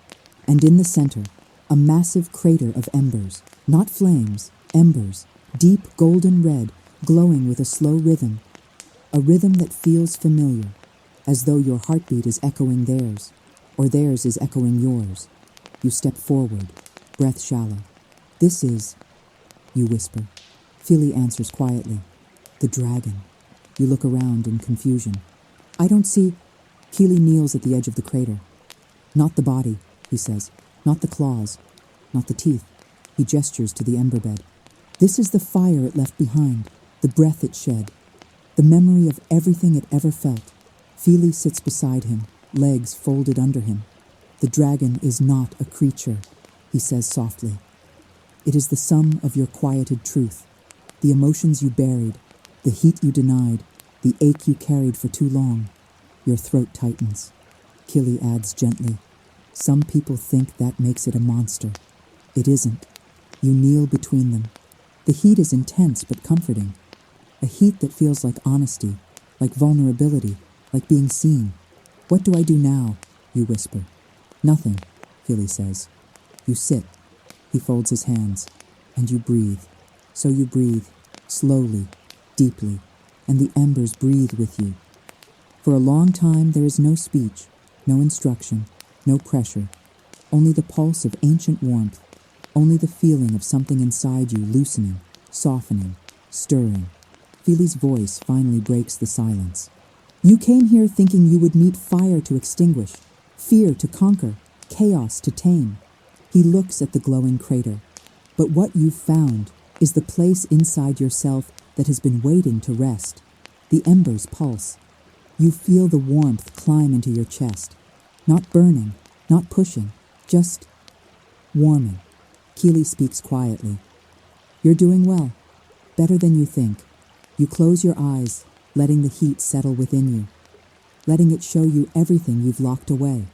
And in the center, a massive crater of embers, not flames, embers, deep golden red, glowing with a slow rhythm. A rhythm that feels familiar, as though your heartbeat is echoing theirs, or theirs is echoing yours. You step forward, breath shallow. "This is," you whisper. Fili answers quietly, The dragon. You look around in confusion. I don't see... Kili kneels at the edge of the crater. Not the body, he says. Not the claws. Not the teeth. He gestures to the ember bed. This is the fire it left behind, the breath it shed, the memory of everything it ever felt. Fili sits beside him, legs folded under him. The dragon is not a creature, he says softly. It is the sum of your quieted truth, the emotions you buried, the heat you denied, the ache you carried for too long. Your throat tightens. Kili adds gently, some people think that makes it a monster. It isn't. You kneel between them. The heat is intense but comforting. A heat that feels like honesty, like vulnerability, like being seen. What do I do now? You whisper. Nothing, Fili says. You sit. He folds his hands. And you breathe. So you breathe, slowly, deeply, and the embers breathe with you. For a long time there is no speech, no instruction, no pressure, only the pulse of ancient warmth, only the feeling of something inside you loosening, softening, stirring. Fili's voice finally breaks the silence. You came here thinking you would meet fire to extinguish, fear to conquer, chaos to tame. He looks at the glowing crater. But what you've found is the place inside yourself that has been waiting to rest. The embers pulse. You feel the warmth climb into your chest. Not burning, not pushing, just warming. Kili speaks quietly. You're doing well, better than you think. You close your eyes, letting the heat settle within you, letting it show you everything you've locked away,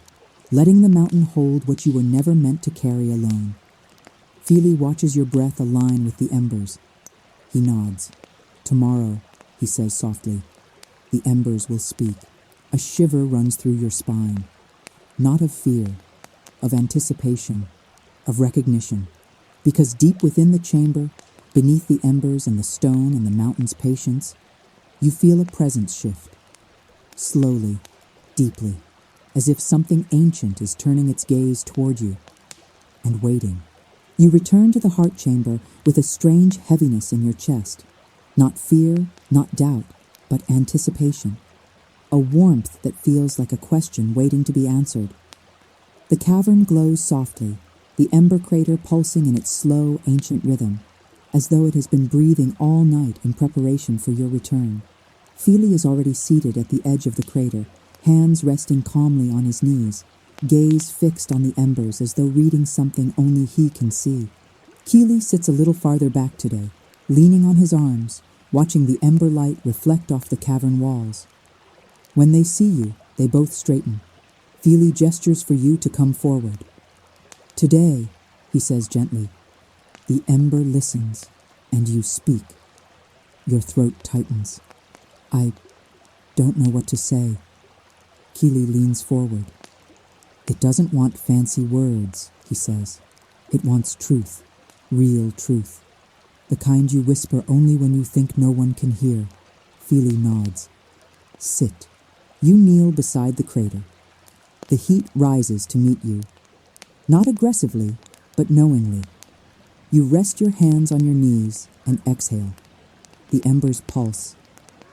letting the mountain hold what you were never meant to carry alone. Fili watches your breath align with the embers. He nods. Tomorrow, he says softly, the embers will speak. A shiver runs through your spine. Not of fear, of anticipation, of recognition. Because deep within the chamber, beneath the embers and the stone and the mountain's patience, you feel a presence shift. Slowly, deeply, as if something ancient is turning its gaze toward you, and waiting. You return to the heart chamber with a strange heaviness in your chest. Not fear, not doubt, but anticipation. A warmth that feels like a question waiting to be answered. The cavern glows softly, the ember crater pulsing in its slow, ancient rhythm, as though it has been breathing all night in preparation for your return. Fili is already seated at the edge of the crater, hands resting calmly on his knees, gaze fixed on the embers as though reading something only he can see. Kili sits a little farther back today, leaning on his arms, watching the ember light reflect off the cavern walls. When they see you, they both straighten. Fili gestures for you to come forward. Today, he says gently, the ember listens, and you speak. Your throat tightens. I don't know what to say. Kili leans forward. It doesn't want fancy words, he says. It wants truth, real truth. The kind you whisper only when you think no one can hear. Fili nods. Sit. You kneel beside the crater. The heat rises to meet you. Not aggressively, but knowingly. You rest your hands on your knees and exhale. The embers pulse.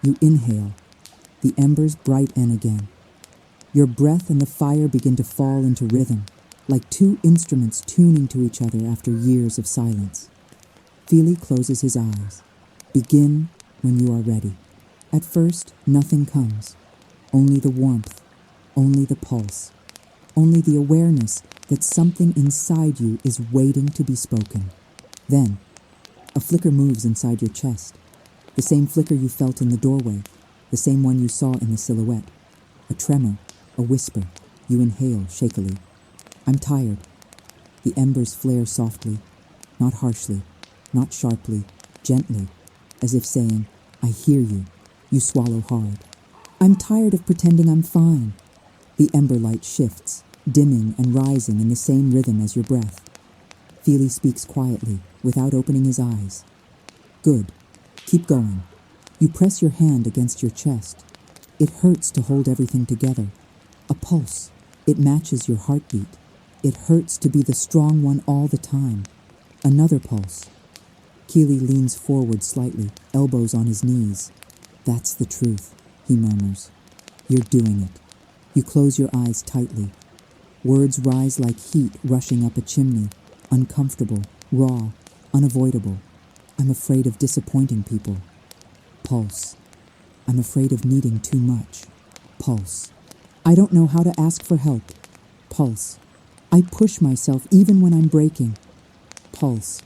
You inhale. The embers brighten again. Your breath and the fire begin to fall into rhythm, like two instruments tuning to each other after years of silence. Fili closes his eyes. Begin when you are ready. At first, nothing comes. Only the warmth, only the pulse, only the awareness that something inside you is waiting to be spoken. Then, a flicker moves inside your chest. The same flicker you felt in the doorway, the same one you saw in the silhouette. A tremor, a whisper. You inhale shakily. I'm tired. The embers flare softly, not harshly, not sharply, gently, as if saying, I hear you. You swallow hard. I'm tired of pretending I'm fine. The ember light shifts, dimming and rising in the same rhythm as your breath. Fili speaks quietly, without opening his eyes. Good. Keep going. You press your hand against your chest. It hurts to hold everything together. A pulse. It matches your heartbeat. It hurts to be the strong one all the time. Another pulse. Kili leans forward slightly, elbows on his knees. That's the truth, he murmurs. You're doing it. You close your eyes tightly. Words rise like heat rushing up a chimney, uncomfortable, raw, unavoidable. I'm afraid of disappointing people. Pulse. I'm afraid of needing too much. Pulse. I don't know how to ask for help. Pulse. I push myself even when I'm breaking. Pulse.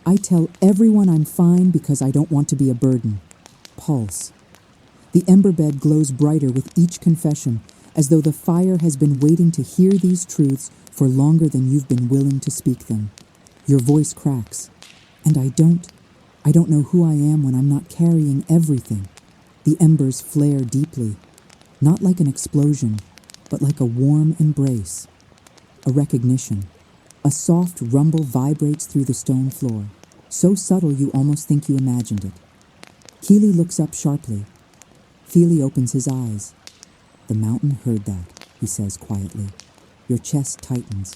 I tell everyone I'm fine because I don't want to be a burden. Pulse. The ember bed glows brighter with each confession, as though the fire has been waiting to hear these truths for longer than you've been willing to speak them. Your voice cracks. And I don't know who I am when I'm not carrying everything. The embers flare deeply, not like an explosion, but like a warm embrace. A recognition. A soft rumble vibrates through the stone floor, so subtle you almost think you imagined it. Kili looks up sharply. Fili opens his eyes. The mountain heard that, he says quietly. Your chest tightens.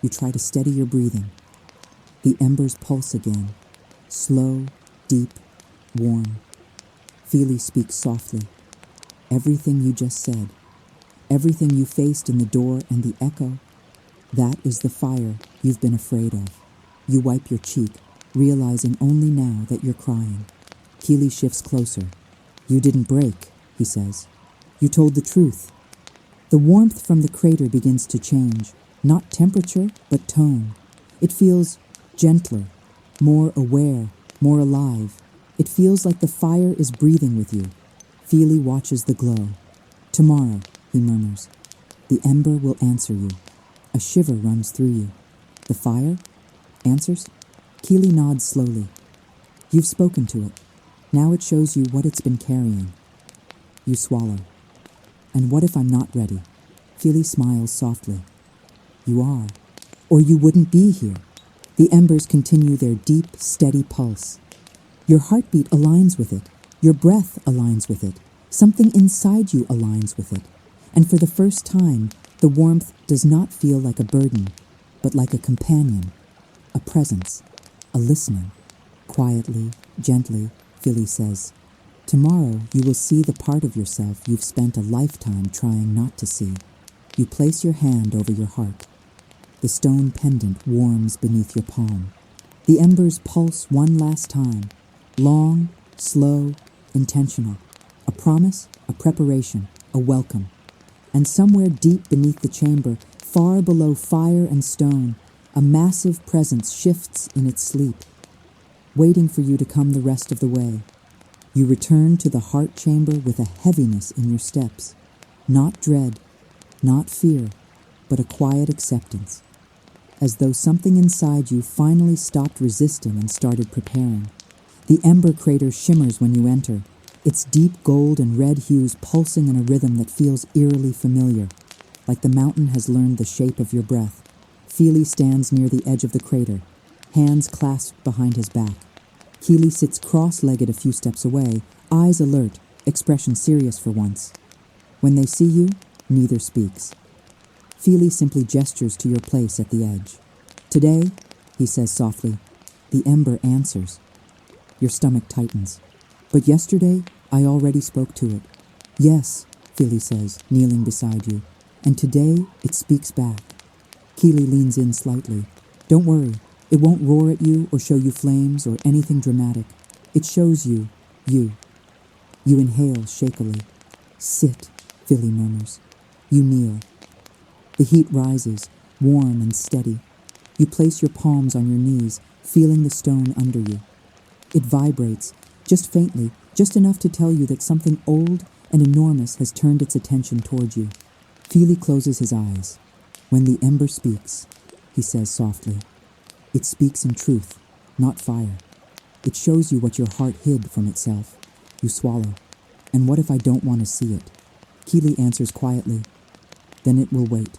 You try to steady your breathing. The embers pulse again. Slow, deep, warm. Fili speaks softly. Everything you just said, everything you faced in the door and the echo, that is the fire you've been afraid of. You wipe your cheek, realizing only now that you're crying. Kili shifts closer. You didn't break, he says. You told the truth. The warmth from the crater begins to change, not temperature, but tone. It feels gentler, more aware, more alive. It feels like the fire is breathing with you. Fili watches the glow. Tomorrow, he murmurs, the ember will answer you. A shiver runs through you. The fire answers? Kili nods slowly. You've spoken to it. Now it shows you what it's been carrying. You swallow. And what if I'm not ready? Fili smiles softly. You are, or you wouldn't be here. The embers continue their deep, steady pulse. Your heartbeat aligns with it. Your breath aligns with it. Something inside you aligns with it. And for the first time, the warmth does not feel like a burden, but like a companion, a presence, a listening. Quietly, gently, Fili says, tomorrow you will see the part of yourself you've spent a lifetime trying not to see. You place your hand over your heart. The stone pendant warms beneath your palm. The embers pulse one last time. Long, slow, intentional. A promise, a preparation, a welcome. And somewhere deep beneath the chamber, far below fire and stone, a massive presence shifts in its sleep, waiting for you to come the rest of the way. You return to the heart chamber with a heaviness in your steps. Not dread, not fear, but a quiet acceptance. As though something inside you finally stopped resisting and started preparing. The ember crater shimmers when you enter, its deep gold and red hues pulsing in a rhythm that feels eerily familiar, like the mountain has learned the shape of your breath. Fili stands near the edge of the crater, hands clasped behind his back. Kili sits cross-legged a few steps away, eyes alert, expression serious for once. When they see you, neither speaks. Fili simply gestures to your place at the edge. Today, he says softly, the ember answers. Your stomach tightens. But yesterday, I already spoke to it. Yes, Fili says, kneeling beside you. And today, it speaks back. Kili leans in slightly. Don't worry, it won't roar at you or show you flames or anything dramatic. It shows you, you. You inhale shakily. Sit, Fili murmurs. You kneel. The heat rises, warm and steady. You place your palms on your knees, feeling the stone under you. It vibrates, just faintly, just enough to tell you that something old and enormous has turned its attention toward you. Fili closes his eyes. When the ember speaks, he says softly, it speaks in truth, not fire. It shows you what your heart hid from itself. You swallow. And what if I don't want to see it? Kili answers quietly. Then it will wait.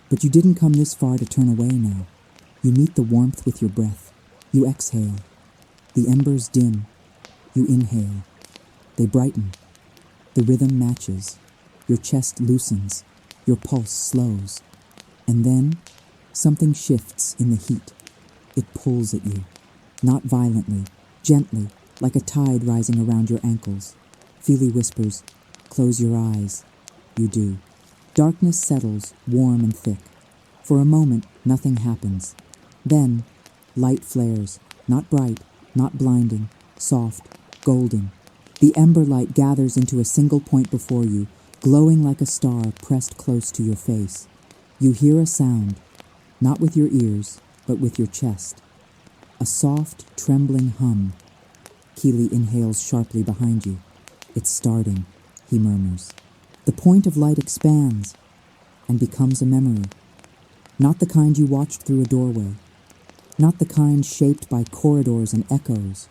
But you didn't come this far to turn away now. You meet the warmth with your breath. You exhale. The embers dim. You inhale. They brighten. The rhythm matches. Your chest loosens. Your pulse slows. And then, something shifts in the heat. It pulls at you. Not violently, gently, like a tide rising around your ankles. Fili whispers, "Close your eyes." You do. Darkness settles, warm and thick. For a moment, nothing happens. Then, light flares, not bright, not blinding, soft, golden. The ember light gathers into a single point before you, glowing like a star pressed close to your face. You hear a sound, not with your ears, but with your chest. A soft, trembling hum. Kili inhales sharply behind you. "It's starting," he murmurs. The point of light expands and becomes a memory. Not the kind you watched through a doorway. Not the kind shaped by corridors and echoes.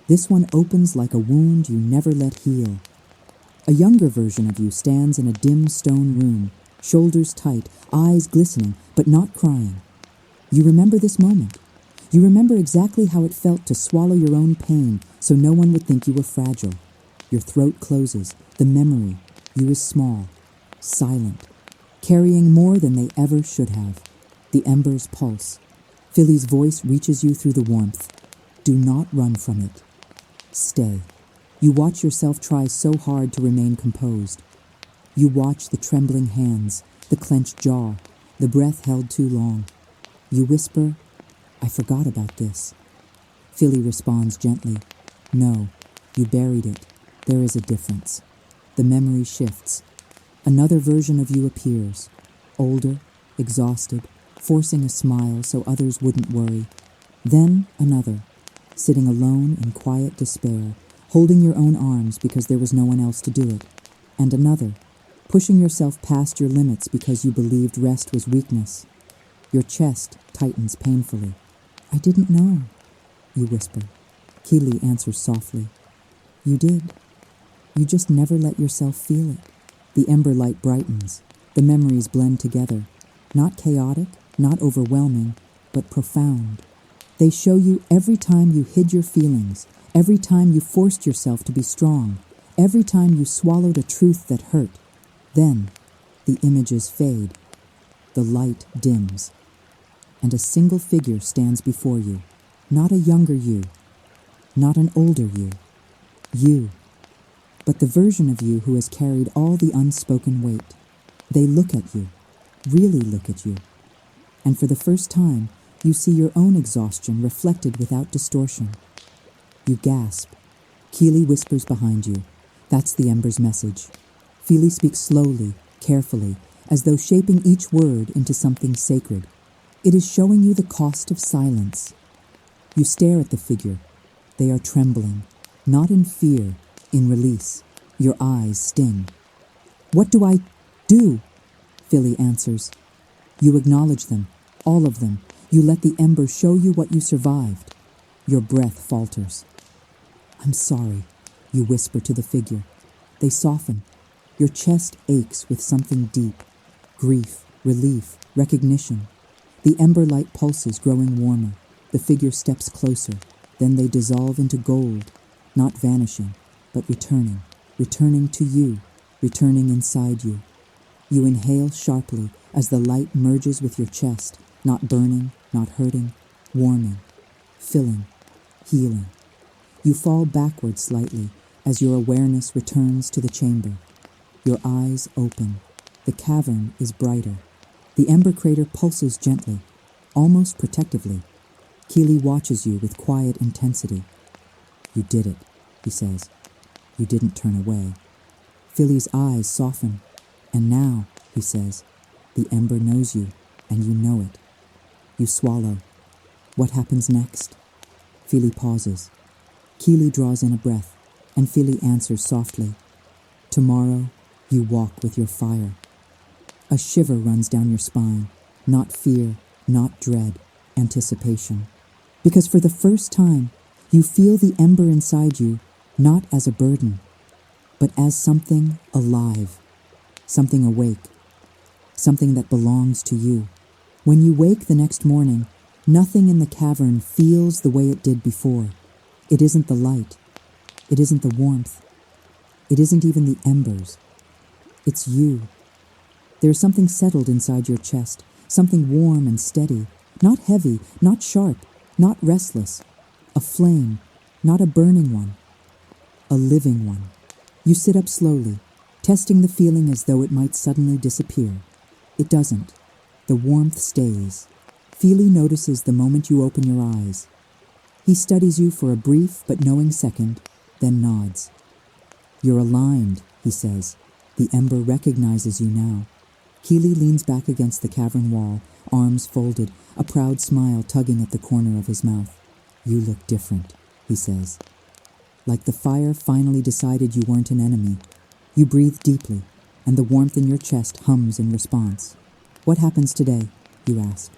This one opens like a wound you never let heal. A younger version of you stands in a dim stone room, shoulders tight, eyes glistening, but not crying. You remember this moment. You remember exactly how it felt to swallow your own pain so no one would think you were fragile. Your throat closes, the memory. You is small, silent, carrying more than they ever should have. The embers pulse. Fili's voice reaches you through the warmth. Do not run from it. Stay. You watch yourself try so hard to remain composed. You watch the trembling hands, the clenched jaw, the breath held too long. You whisper, "I forgot about this." Fili responds gently, "No, you buried it. There is a difference." The memory shifts. Another version of you appears, older, exhausted, forcing a smile so others wouldn't worry. Then another, sitting alone in quiet despair, holding your own arms because there was no one else to do it. And another, pushing yourself past your limits because you believed rest was weakness. Your chest tightens painfully. "I didn't know," you whisper. Kili answers softly, "You did. You just never let yourself feel it." The ember light brightens. The memories blend together. Not chaotic, not overwhelming, but profound. They show you every time you hid your feelings, every time you forced yourself to be strong, every time you swallowed a truth that hurt. Then, the images fade. The light dims. And a single figure stands before you. Not a younger you. Not an older you. You. But the version of you who has carried all the unspoken weight. They look at you. Really look at you. And for the first time, you see your own exhaustion reflected without distortion. You gasp. Kili whispers behind you. That's the ember's message. Fili speaks slowly, carefully, as though shaping each word into something sacred. It is showing you the cost of silence. You stare at the figure. They are trembling, not in fear, in release. Your eyes sting. "What do I do?" Fili answers. You acknowledge them, all of them. You let the ember show you what you survived. Your breath falters. "I'm sorry," you whisper to the figure. They soften. Your chest aches with something deep. Grief, relief, recognition. The ember light pulses, growing warmer. The figure steps closer. Then they dissolve into gold, not vanishing, but returning. Returning to you, returning inside you. You inhale sharply as the light merges with your chest, not burning, not hurting, warming, filling, healing. You fall backward slightly as your awareness returns to the chamber. Your eyes open. The cavern is brighter. The ember crater pulses gently, almost protectively. Kili watches you with quiet intensity. "You did it," he says. "You didn't turn away." Fili's eyes soften. "And now," he says, "the ember knows you, and you know it." You swallow. What happens next? Fili pauses. Kili draws in a breath, and Fili answers softly. "Tomorrow, you walk with your fire." A shiver runs down your spine. Not fear, not dread, anticipation. Because for the first time, you feel the ember inside you not as a burden, but as something alive, something awake, something that belongs to you. When you wake the next morning, nothing in the cavern feels the way it did before. It isn't the light. It isn't the warmth. It isn't even the embers. It's you. There's something settled inside your chest, something warm and steady, not heavy, not sharp, not restless. A flame, not a burning one, a living one. You sit up slowly, testing the feeling as though it might suddenly disappear. It doesn't. The warmth stays. Fili notices the moment you open your eyes. He studies you for a brief but knowing second, then nods. You're aligned, he says. The ember recognizes you now. Kili leans back against the cavern wall, arms folded, a proud smile tugging at the corner of his mouth. You look different, he says. Like the fire finally decided you weren't an enemy. You breathe deeply, and the warmth in your chest hums in response. What happens today? You ask.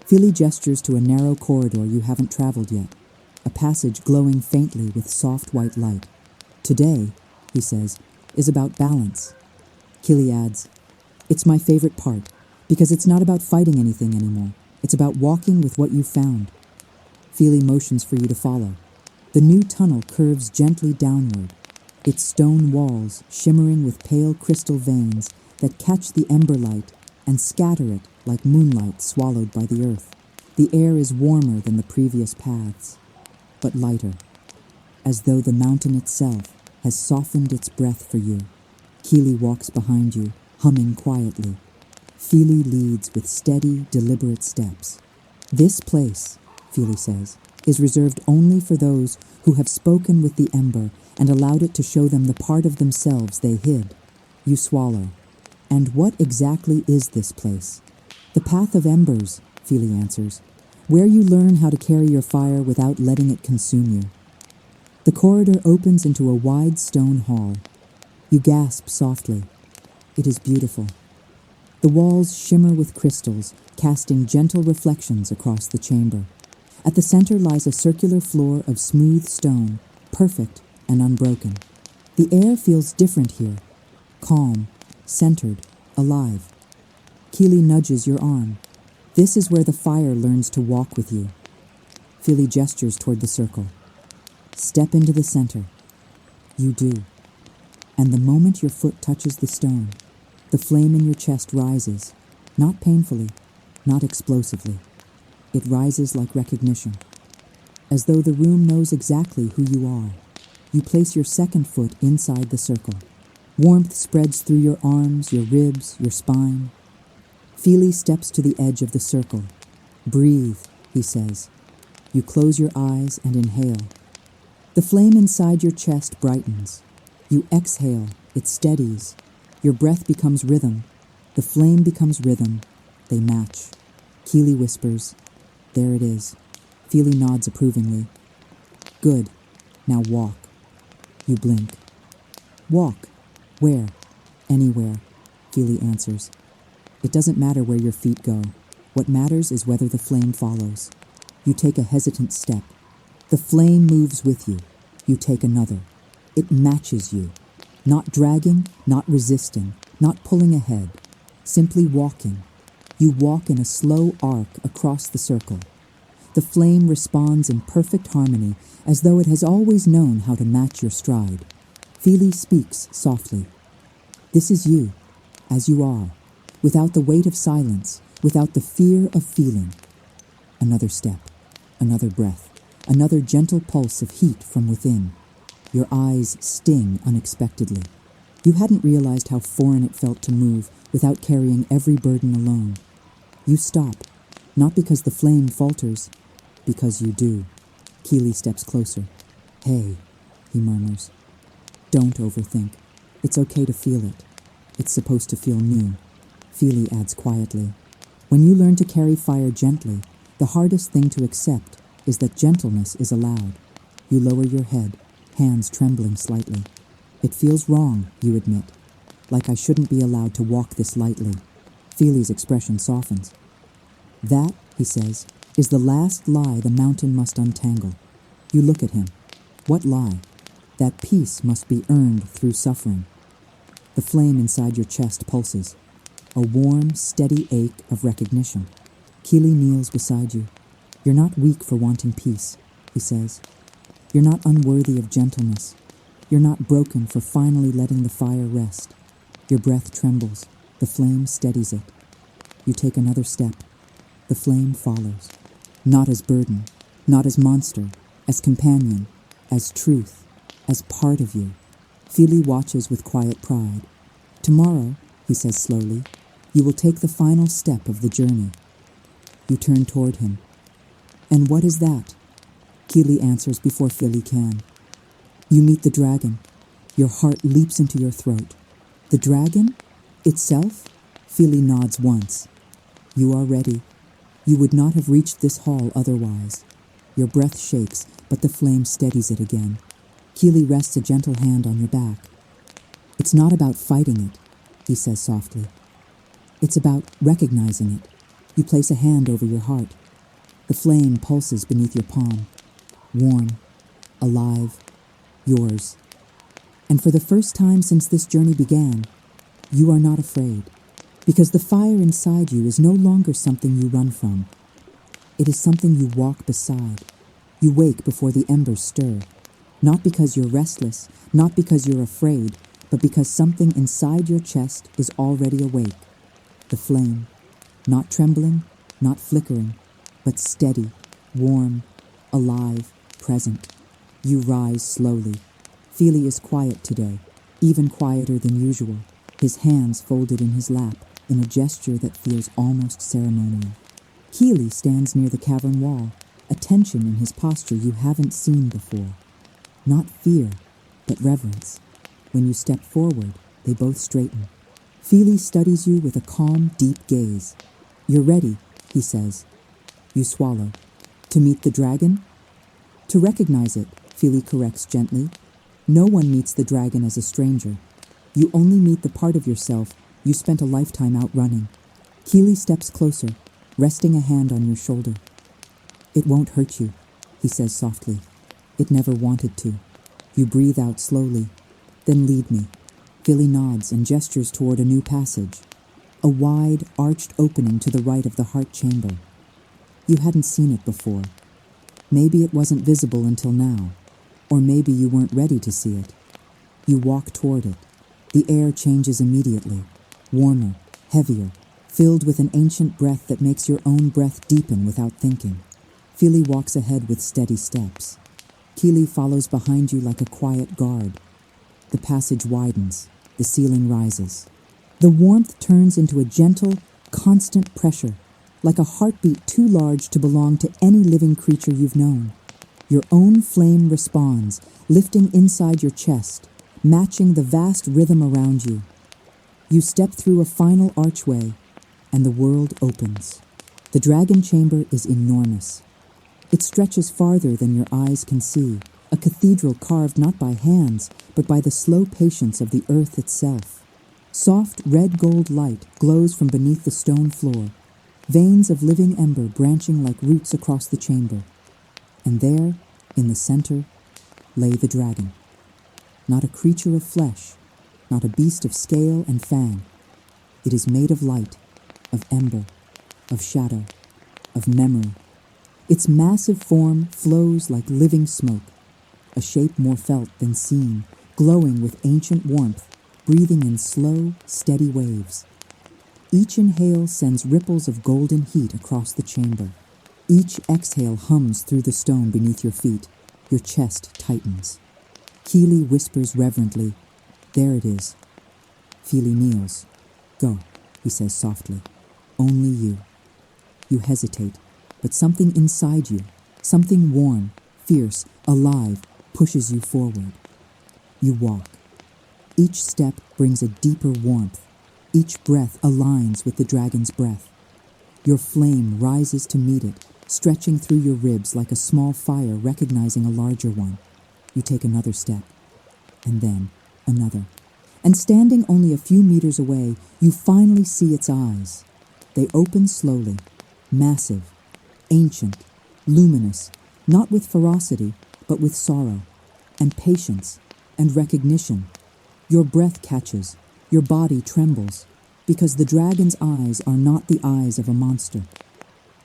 Fili gestures to a narrow corridor you haven't traveled yet, a passage glowing faintly with soft white light. Today, he says, is about balance. Kili adds, it's my favorite part, because it's not about fighting anything anymore. It's about walking with what you've found. Fili motions for you to follow. The new tunnel curves gently downward, its stone walls shimmering with pale crystal veins that catch the ember light and scatter it like moonlight swallowed by the earth. The air is warmer than the previous paths, but lighter, as though the mountain itself has softened its breath for you. Kili walks behind you, humming quietly. Fili leads with steady, deliberate steps. This place, Fili says, is reserved only for those who have spoken with the ember and allowed it to show them the part of themselves they hid. You swallow. And what exactly is this place? The path of embers, Fili answers, where you learn how to carry your fire without letting it consume you. The corridor opens into a wide stone hall. You gasp softly. It is beautiful. The walls shimmer with crystals, casting gentle reflections across the chamber. At the center lies a circular floor of smooth stone, perfect and unbroken. The air feels different here, calm, centered, alive. Kili nudges your arm. This is where the fire learns to walk with you. Fili gestures toward the circle. Step into the center. You do. And the moment your foot touches the stone, the flame in your chest rises, not painfully, not explosively. It rises like recognition, as though the room knows exactly who you are. You place your second foot inside the circle. Warmth spreads through your arms, your ribs, your spine. Fili steps to the edge of the circle. Breathe, he says. You close your eyes and inhale. The flame inside your chest brightens. You exhale, it steadies. Your breath becomes rhythm. The flame becomes rhythm. They match. Kili whispers, there it is. Fili nods approvingly. Good. Now walk. You blink. Walk. Where? Anywhere, Fili answers. It doesn't matter where your feet go. What matters is whether the flame follows. You take a hesitant step. The flame moves with you. You take another. It matches you. Not dragging, not resisting, not pulling ahead. Simply walking. You walk in a slow arc across the circle. The flame responds in perfect harmony, as though it has always known how to match your stride. Fili speaks softly. This is you, as you are, without the weight of silence, without the fear of feeling. Another step, another breath, another gentle pulse of heat from within. Your eyes sting unexpectedly. You hadn't realized how foreign it felt to move without carrying every burden alone. You stop, not because the flame falters, because you do. Kili steps closer. Hey, he murmurs. Don't overthink. It's okay to feel it. It's supposed to feel new. Fili adds quietly. When you learn to carry fire gently, the hardest thing to accept is that gentleness is allowed. You lower your head, hands trembling slightly. It feels wrong, you admit. Like I shouldn't be allowed to walk this lightly. Fili's expression softens. That, he says, is the last lie the mountain must untangle. You look at him. What lie? That peace must be earned through suffering. The flame inside your chest pulses. A warm, steady ache of recognition. Kili kneels beside you. You're not weak for wanting peace, he says. You're not unworthy of gentleness. You're not broken for finally letting the fire rest. Your breath trembles. The flame steadies it. You take another step. The flame follows. Not as burden, not as monster, as companion. as truth, as part of you. Fili watches with quiet pride. Tomorrow, he says slowly, you will take the final step of the journey. You turn toward him. And what is that? Kili answers before Fili can. You meet the dragon. Your heart leaps into your throat. The dragon? Itself? Fili nods once. You are ready. You would not have reached this hall otherwise. Your breath shakes, but the flame steadies it again. Kili rests a gentle hand on your back. It's not about fighting it, he says softly. It's about recognizing it. You place a hand over your heart. The flame pulses beneath your palm. Warm, alive, yours. And for the first time since this journey began, you are not afraid, because the fire inside you is no longer something you run from. It is something you walk beside. You wake before the embers stir, not because you're restless, not because you're afraid, but because something inside your chest is already awake. The flame, not trembling, not flickering, but steady, warm, alive, present. You rise slowly. Fili is quiet today, even quieter than usual, his hands folded in his lap in a gesture that feels almost ceremonial. Kili stands near the cavern wall, a tension in his posture you haven't seen before. Not fear, but reverence. When you step forward, they both straighten. Fili studies you with a calm, deep gaze. You're ready, he says. You swallow. To meet the dragon? To recognize it, Fili corrects gently. No one meets the dragon as a stranger. You only meet the part of yourself you spent a lifetime outrunning. Kili steps closer, resting a hand on your shoulder. It won't hurt you, he says softly. It never wanted to. You breathe out slowly. Then lead me. Fili nods and gestures toward a new passage. A wide, arched opening to the right of the heart chamber. You hadn't seen it before. Maybe it wasn't visible until now. Or maybe you weren't ready to see it. You walk toward it. The air changes immediately. Warmer, heavier, filled with an ancient breath that makes your own breath deepen without thinking. Fili walks ahead with steady steps. Kili follows behind you like a quiet guard. The passage widens. The ceiling rises. The warmth turns into a gentle, constant pressure, like a heartbeat too large to belong to any living creature you've known. Your own flame responds, lifting inside your chest, matching the vast rhythm around you. You step through a final archway, and the world opens. The dragon chamber is enormous. It stretches farther than your eyes can see, a cathedral carved not by hands, but by the slow patience of the earth itself. Soft red gold light glows from beneath the stone floor, veins of living ember branching like roots across the chamber. And there, in the center, lay the dragon. Not a creature of flesh, not a beast of scale and fang. It is made of light, of ember, of shadow, of memory. Its massive form flows like living smoke, a shape more felt than seen, glowing with ancient warmth, breathing in slow, steady waves. Each inhale sends ripples of golden heat across the chamber. Each exhale hums through the stone beneath your feet. Your chest tightens. Kili whispers reverently, "There it is." Fili kneels. "Go," he says softly. "Only you." You hesitate, but something inside you, something warm, fierce, alive, pushes you forward. You walk. Each step brings a deeper warmth. Each breath aligns with the dragon's breath. Your flame rises to meet it, stretching through your ribs like a small fire recognizing a larger one. You take another step, and then another. And standing only a few meters away, you finally see its eyes. They open slowly, massive, ancient, luminous, not with ferocity, but with sorrow, and patience, and recognition. Your breath catches, your body trembles, because the dragon's eyes are not the eyes of a monster.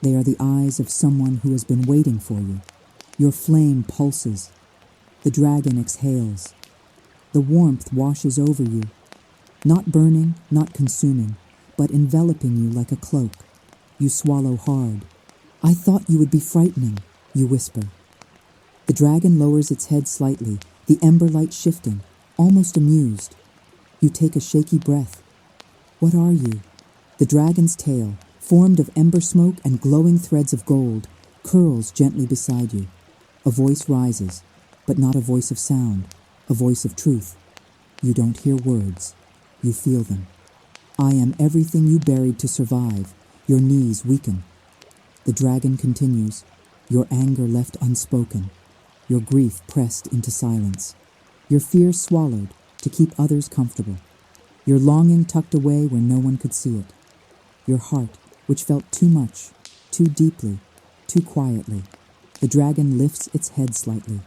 They are the eyes of someone who has been waiting for you. Your flame pulses. The dragon exhales. The warmth washes over you, not burning, not consuming, but enveloping you like a cloak. You swallow hard. "I thought you would be frightening," you whisper. The dragon lowers its head slightly, the ember light shifting, almost amused. You take a shaky breath. What are you? The dragon's tail, formed of ember smoke and glowing threads of gold, curls gently beside you. A voice rises, but not a voice of sound, a voice of truth. You don't hear words. You feel them. I am everything you buried to survive. Your knees weaken. The dragon continues, your anger left unspoken, your grief pressed into silence, your fear swallowed to keep others comfortable, your longing tucked away where no one could see it, your heart, which felt too much, too deeply, too quietly. The dragon lifts its head slightly.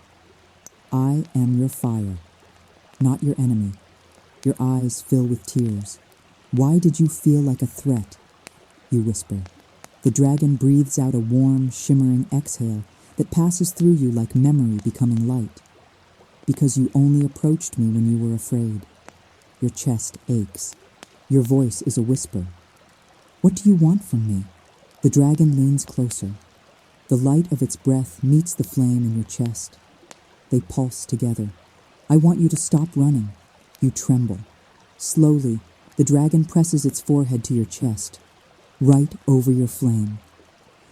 I am your fire, not your enemy. Your eyes fill with tears. Why did you feel like a threat? You whisper. The dragon breathes out a warm, shimmering exhale that passes through you like memory becoming light. Because you only approached me when you were afraid. Your chest aches. Your voice is a whisper. What do you want from me? The dragon leans closer. The light of its breath meets the flame in your chest. They pulse together. I want you to stop running. You tremble. Slowly, the dragon presses its forehead to your chest, right over your flame.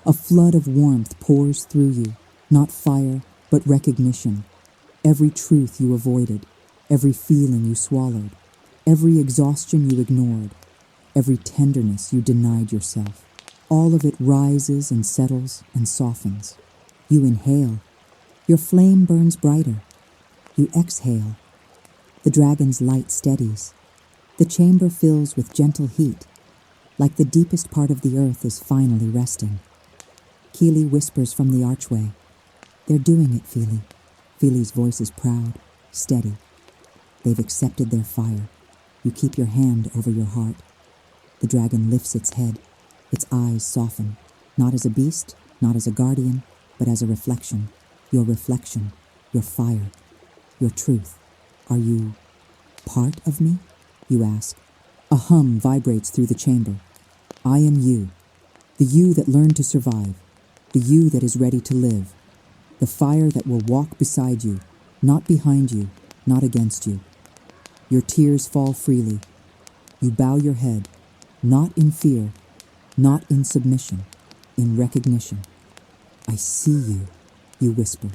A flood of warmth pours through you, not fire, but recognition. Every truth you avoided, every feeling you swallowed, every exhaustion you ignored, every tenderness you denied yourself. All of it rises and settles and softens. You inhale. Your flame burns brighter. You exhale. The dragon's light steadies. The chamber fills with gentle heat, like the deepest part of the earth is finally resting. Kili whispers from the archway. They're doing it, Fili. Fili's voice is proud, steady. They've accepted their fire. You keep your hand over your heart. The dragon lifts its head. Its eyes soften, not as a beast, not as a guardian, but as a reflection. Your reflection, your fire, your truth. Are you part of me? You ask. A hum vibrates through the chamber. I am you, the you that learned to survive, the you that is ready to live, the fire that will walk beside you, not behind you, not against you. Your tears fall freely. You bow your head, not in fear, not in submission, in recognition. I see you, you whisper.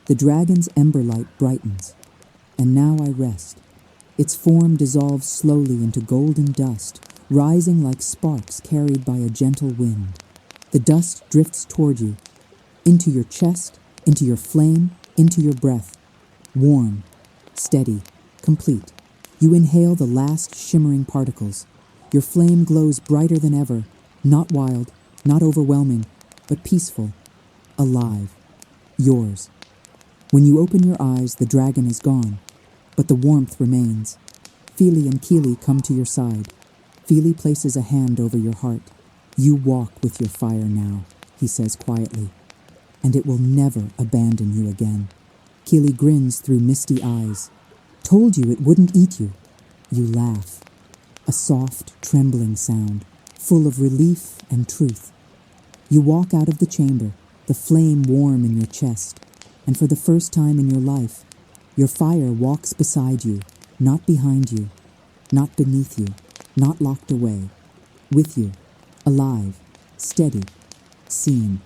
The dragon's ember light brightens. And now I rest. Its form dissolves slowly into golden dust, rising like sparks carried by a gentle wind. The dust drifts toward you, into your chest, into your flame, into your breath. Warm, steady, complete. You inhale the last shimmering particles. Your flame glows brighter than ever, not wild, not overwhelming, but peaceful, alive, yours. When you open your eyes, the dragon is gone, but the warmth remains. Fili and Kili come to your side. Fili places a hand over your heart. You walk with your fire now, he says quietly, and it will never abandon you again. Kili grins through misty eyes. Told you it wouldn't eat you. You laugh. A soft, trembling sound, full of relief and truth. You walk out of the chamber, the flame warm in your chest, and for the first time in your life, your fire walks beside you, not behind you, not beneath you, not locked away, with you, alive, steady, seen.